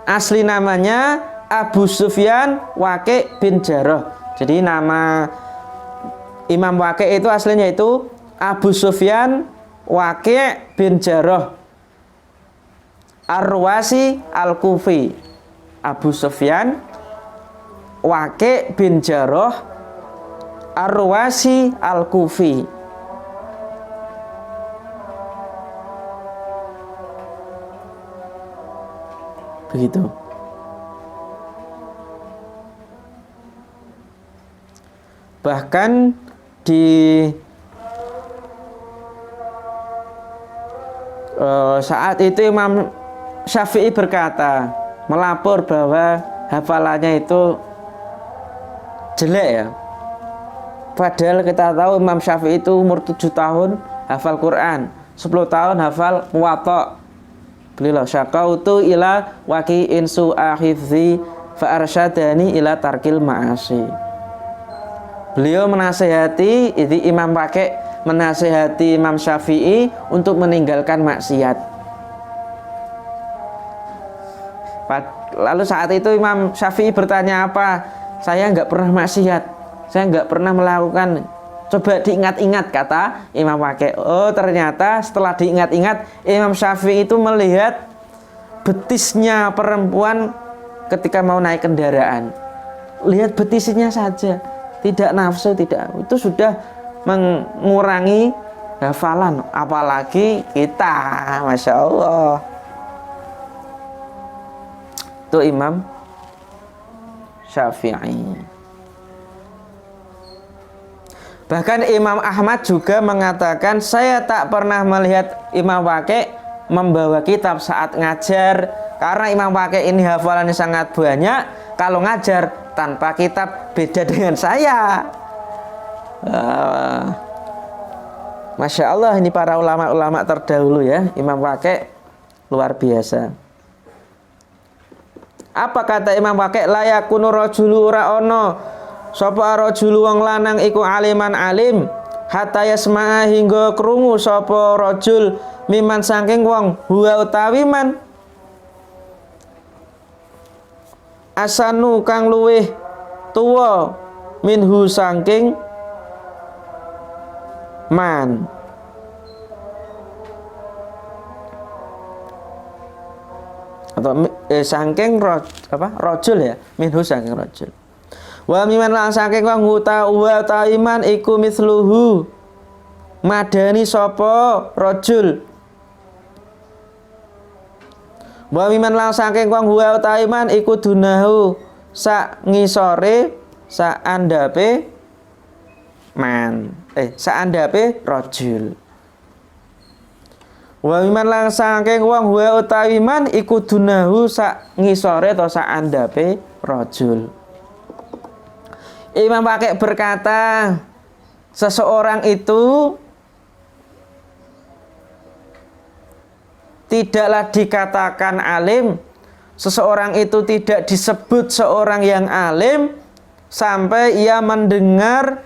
Asli namanya Abu Sufyan Waqi' bin Jarrah. Jadi nama Imam Waqi' itu aslinya itu Abu Sufyan Waqi' bin Jarrah Ar-Ruwasi Al-Kufi. Abu Sufyan Waqi' bin Jarrah Ar-Ruwasi Al-Kufi. Begitu. Bahkan di saat itu Imam Syafi'i berkata, melapor bahwa hafalannya itu jelek ya. Padahal kita tahu Imam Syafi'i itu umur 7 tahun hafal Quran, 10 tahun hafal Muwatta. Beliau syakautu ila waqi'in su'a hifzi fa arsyadani ila tarkil ma'asi. Beliau menasihati, itu Imam Waqi' menasihati Imam Syafi'i untuk meninggalkan maksiat. Lalu saat itu Imam Syafi'i bertanya apa? Saya nggak pernah maksiat, saya nggak pernah melakukan. Coba diingat-ingat, kata Imam Waqi'. Oh, ternyata setelah diingat-ingat, Imam Syafi'i itu melihat betisnya perempuan ketika mau naik kendaraan. Lihat betisnya saja, tidak nafsu, tidak, itu sudah mengurangi hafalan, apalagi kita. Masya Allah. Itu Imam Syafi'i. Bahkan Imam Ahmad juga mengatakan, saya tak pernah melihat Imam Waqi' membawa kitab saat ngajar, karena Imam Waqi' ini hafalannya sangat banyak. Kalau ngajar tanpa kitab beda dengan saya. Masya Allah, ini para ulama-ulama terdahulu ya. Imam Waqi' luar biasa. Apa kata Imam Waqi'? La yakunu rajulu ra'ono sapa rajulu wong lanang iku aliman alim hatta yasma'a hingga krungu sapa rajul miman saking wong huwa utawi man asanu kang luweh tuwa minhu saking man. Atau saking rajul ya, minhu saking rajul. Wa miman lan saking wong wa taiman iku misluhu madani sapa rajul. Wa miman lan saking wong wa taiman iku dunahu sak ngisore sak andape man sak andape rajul. Wa miman lan saking wong wa taiman iku dunahu sak ngisore atau sak andape rajul. Imam Waqi' berkata, seseorang itu tidaklah dikatakan alim, seseorang itu tidak disebut seorang yang alim sampai ia mendengar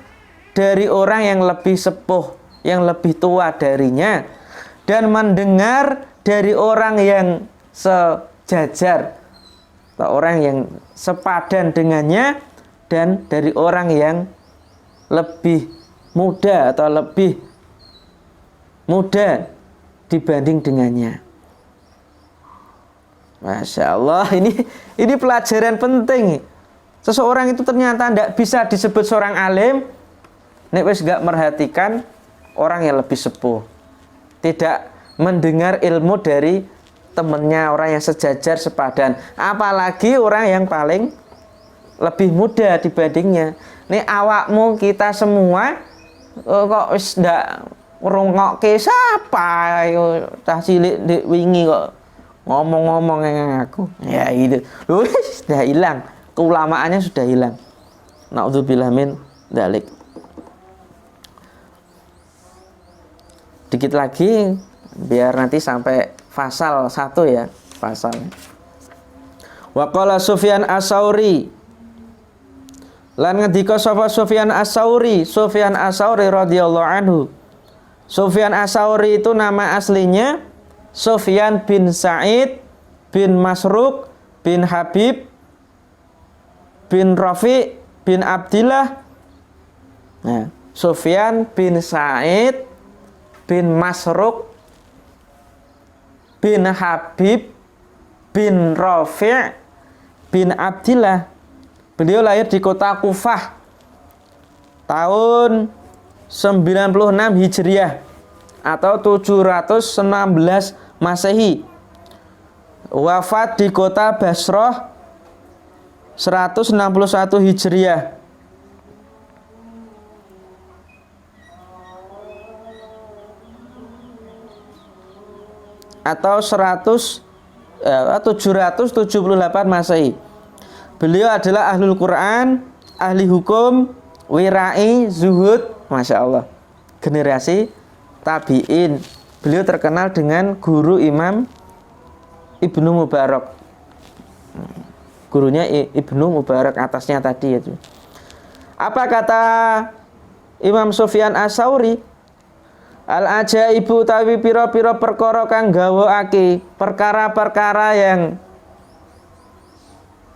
dari orang yang lebih sepuh, yang lebih tua darinya, dan mendengar dari orang yang sejajar atau orang yang sepadan dengannya, dan dari orang yang lebih muda atau lebih muda dibanding dengannya. Masya Allah, ini pelajaran penting. Seseorang itu ternyata tidak bisa disebut seorang alim nek wis gak merhatikan orang yang lebih sepuh, tidak mendengar ilmu dari temannya, orang yang sejajar sepadan, apalagi orang yang paling lebih muda dibandingnya. Nih awakmu kita semua kok wis ndak ngrungokke sapa yo cah cilik ndek wingi kok ngomong-ngomong yang aku. Ya itu. Sudah hilang. Keulamaannya sudah hilang. Nauzubillah min dzalik. Dikit lagi biar nanti sampai pasal 1 ya, pasal. Wa qala Sufyan As-Tsauri, lan ngendika sapa Sufyan As-Tsauri, Sufyan As-Tsauri radhiyallahu anhu. Sufyan As-Tsauri itu nama aslinya Sufyan bin Sa'id bin Masruq bin Habib bin Rafi bin Abdillah. Nah, Sufyan bin Sa'id bin Masruq bin Habib bin Rafi bin Abdillah Beliau lahir di kota Kufah tahun 96 Hijriah atau 716 Masehi. Wafat di kota Basrah 161 Hijriah. Atau 778 Masehi. Beliau adalah ahlul Quran, ahli hukum, wirai, zuhud, Masya Allah. Generasi tabi'in. Beliau terkenal dengan guru Imam Ibnu Mubarak. Gurunya Ibnu Mubarak atasnya tadi itu. Apa kata Imam Sufyan As-Sauri? Al-ajaibu tawi pira-pira perkara kang gawakake, perkara-perkara yang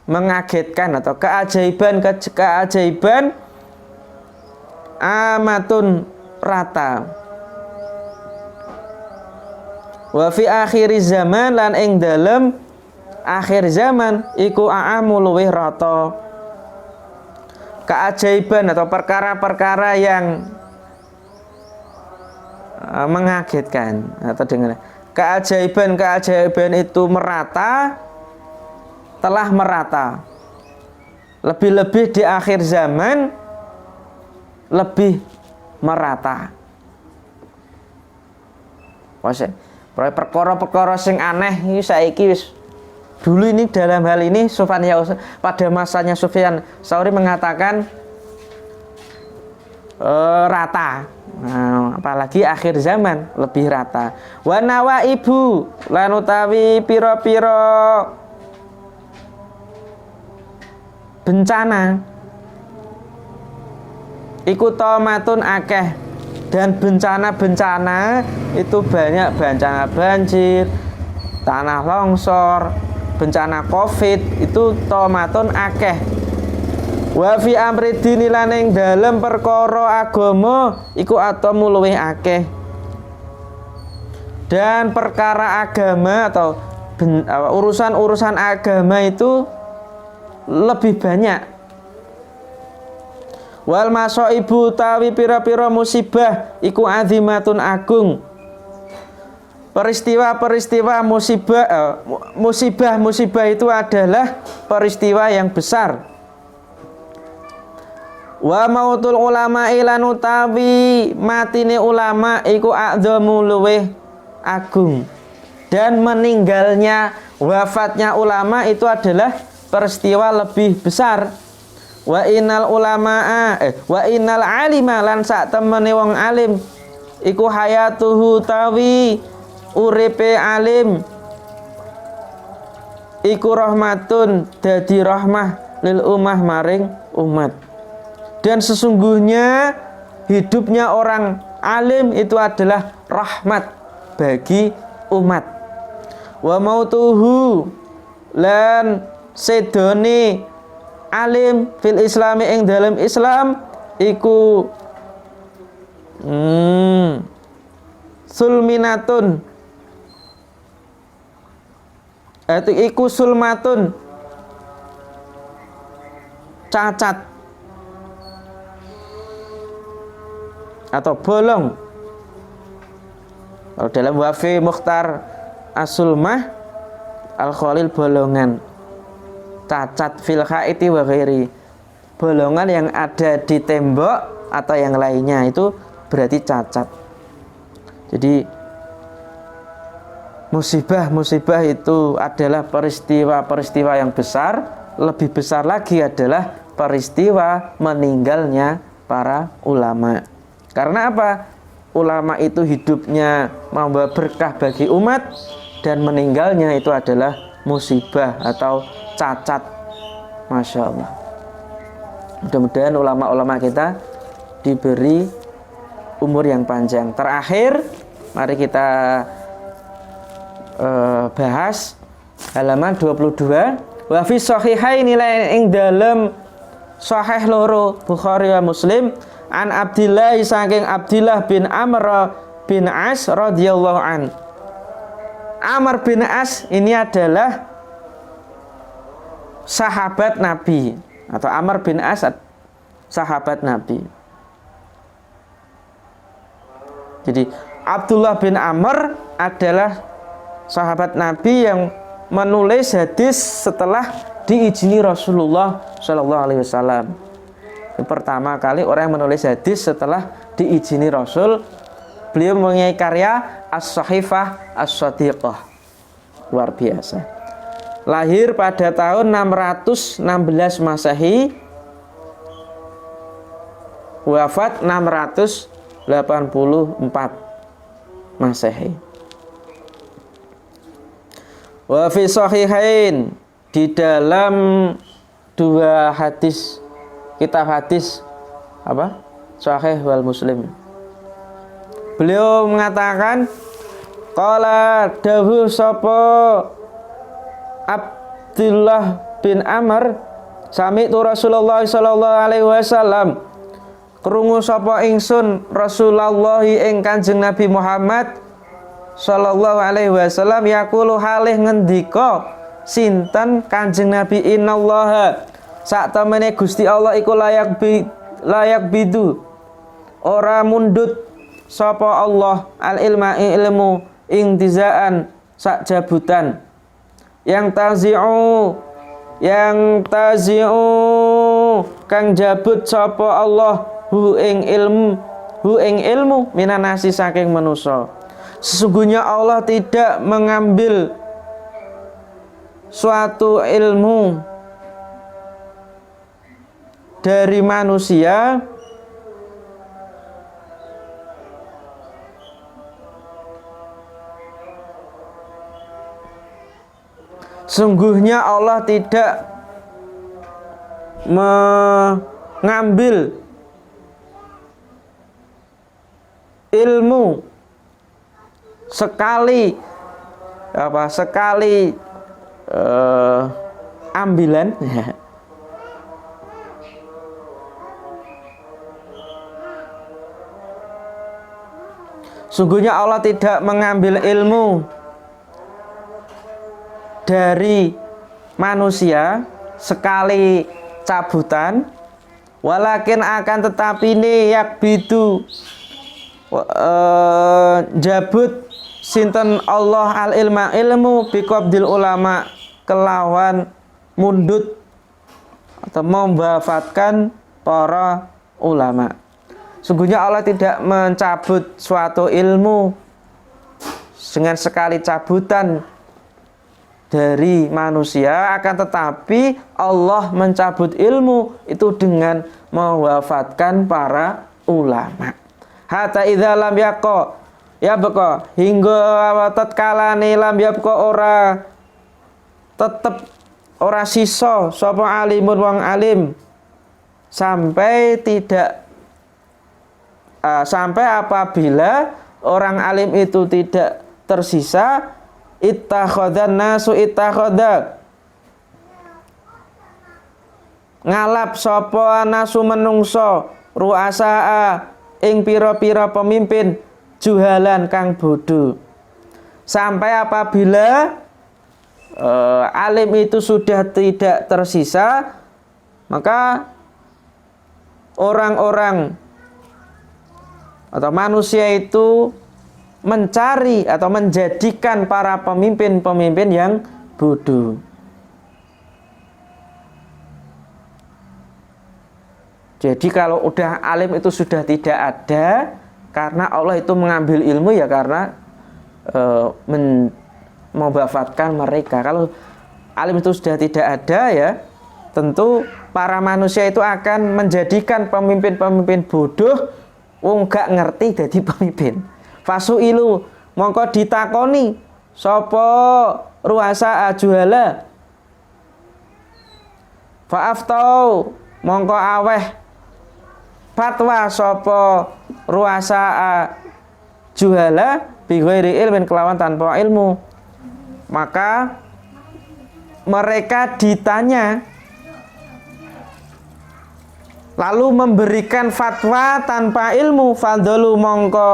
mengagetkan atau keajaiban amatun rata. Wa fi akhir zaman lan ing dalem akhir zaman iku aamu luwih rata. Keajaiban atau perkara-perkara yang mengagetkan atau dengan keajaiban itu telah merata, lebih-lebih di akhir zaman lebih merata. Perkara-perkara sing aneh iki saiki wis, dulu ini dalam hal ini pada masanya Sufyan Sauri mengatakan rata. Nah, apalagi akhir zaman lebih rata. Wa nawaibu lan utawi pira-pira bencana iku tomatun akeh, dan bencana-bencana itu banyak, bencana banjir, tanah longsor, bencana Covid itu tomatun akeh. Wa fi amri dini lan ing dalem perkara agama iku atamu luwih akeh. Dan perkara agama atau urusan-urusan agama itu lebih banyak. Wal masaibu tawi pira-pira musibah iku azimatun agung. Peristiwa-peristiwa musibah itu adalah peristiwa yang besar. Wa mautul ulama ilan utawi matine ulama iku a'dhamu luweh agung. Dan meninggalnya, wafatnya ulama itu adalah peristiwa lebih besar. Wa innal alima lan sak temene wong alim iku hayatuhu tawi uripe alim iku rahmatun dadi rahmah lil ummah maring umat. Dan sesungguhnya hidupnya orang alim itu adalah rahmat bagi umat. Wa mautuhu lan sedone alim fil islami ing dalam Islam iku sulminatun iku sulmatun cacat atau bolong. Kalau dalam Wafi Mukhtar As-Sulmah Al-Khalil bolongan, cacat fil khaiti wa ghairi, bolongan yang ada di tembok atau yang lainnya itu berarti cacat. Jadi musibah itu adalah peristiwa-peristiwa yang besar. Lebih besar lagi adalah peristiwa meninggalnya para ulama. Karena apa? Ulama itu hidupnya membawa berkah bagi umat, dan meninggalnya itu adalah musibah atau cacat. Masya Allah. Mudah-mudahan ulama-ulama kita diberi umur yang panjang. Terakhir, mari kita bahas halaman 22. Wa fi sahihaini ing dalem sahih loro Bukhari wa Muslim an Abdillah saking Abdillah bin Amr bin As radhiyallahu an. Amr bin As ini adalah sahabat Nabi atau Amr bin Asad, sahabat Nabi. Jadi Abdullah bin Amr adalah sahabat Nabi yang menulis hadis setelah diizini Rasulullah Shallallahu Alaihi Wasallam. Pertama kali orang yang menulis hadis setelah diizini Rasul. Beliau mempunyai karya As-Sahifah As-Shadiqah, luar biasa. Lahir pada tahun 616 Masehi, wafat 684 Masehi. Wa fi sahihain, di dalam dua hadis, kitab hadis apa? Sahih wal Muslim. Beliau mengatakan, qala dawuh sapa Abdullah bin Amr, sami'tu Rasulullah sallallahu alaihi wasallam, krungu sapa ingsun Rasulullah ing Kanjeng Nabi Muhammad sallallahu alaihi wasallam yaqulu halih ngendika, sinten Kanjeng Nabi, innallaha, sak temene Gusti Allah iku layak bidu, ora mundut sapa Allah al ilma ilmu intizaan sak jabutan, yang tazi'u kang jabut sapa Allah hu ing ilmu minanasi saking manusa. Sesungguhnya Allah tidak mengambil suatu ilmu dari manusia Sungguhnya Allah tidak mengambil ilmu sekali ambilan Sungguhnya Allah tidak mengambil ilmu dari manusia sekali cabutan, walakin akan tetapi ini yakbidu jabut sinten Allah al ilma ilmu biqabdil ulama, kelawan mundut atau memwafatkan para ulama. Sungguhnya Allah tidak mencabut suatu ilmu dengan sekali cabutan dari manusia, akan tetapi Allah mencabut ilmu itu dengan mewafatkan para ulama. Hatta idza lam yabqa hingga tatkalane lam yabqa ora tetep ora sisa sapa alimun wong alim, sampai apabila orang alim itu tidak tersisa, ittakhadhan nasu ngalap sapa nasu menungso ru'asaa ing pira-pira pemimpin juhalan kang bodoh. Sampai apabila alim itu sudah tidak tersisa, maka orang-orang atau manusia itu mencari atau menjadikan para pemimpin-pemimpin yang bodoh. Jadi kalau udah alim itu sudah tidak ada, karena Allah itu mengambil ilmu ya karena memwafatkan mereka. Kalau alim itu sudah tidak ada ya, tentu para manusia itu akan menjadikan pemimpin-pemimpin bodoh, wong gak ngerti jadi pemimpin. Fasu'ilu mongko ditakoni sapa ruasa ajuhala, fa'aftau mongko aweh fatwa sapa ruasa ajuhala bi ghairi ilmin, kelawan tanpa ilmu. Maka mereka ditanya lalu memberikan fatwa tanpa ilmu, fadlu mongko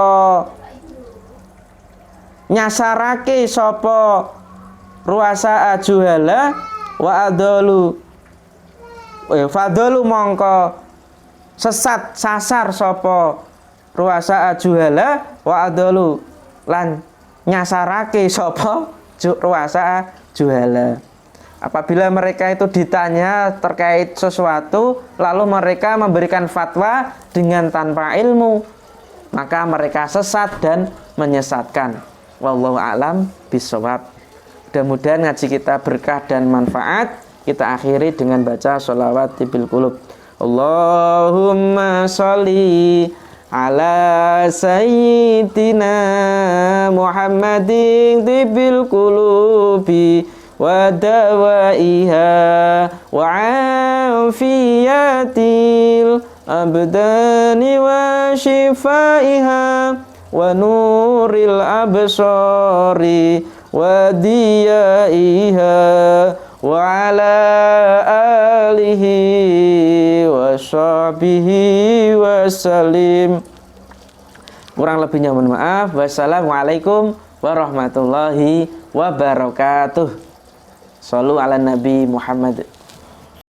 nyasarake sapa ruasa ajuhala wa adalu fadhalu mongko sesat sasar sapa ruasa juhala wa adalu lan nyasarake sapa ruasa juhala. Apabila mereka itu ditanya terkait sesuatu lalu mereka memberikan fatwa dengan tanpa ilmu, maka mereka sesat dan menyesatkan. Wallahu a'lam bishawab. Mudah-mudahan ngaji kita berkah dan manfaat. Kita akhiri dengan baca sholawat bil qulub. Allahumma sholli ala sayyidina Muhammadin bil qulubi wa dawaiha wa afiyatil abdani wa shifaiha wa nuril absari wa diyaiha wa ala alihi wa sahbihi wa salim. Kurang lebihnya mohon maaf. Wassalamualaikum warahmatullahi wabarakatuh. Shallu ala Nabi Muhammad.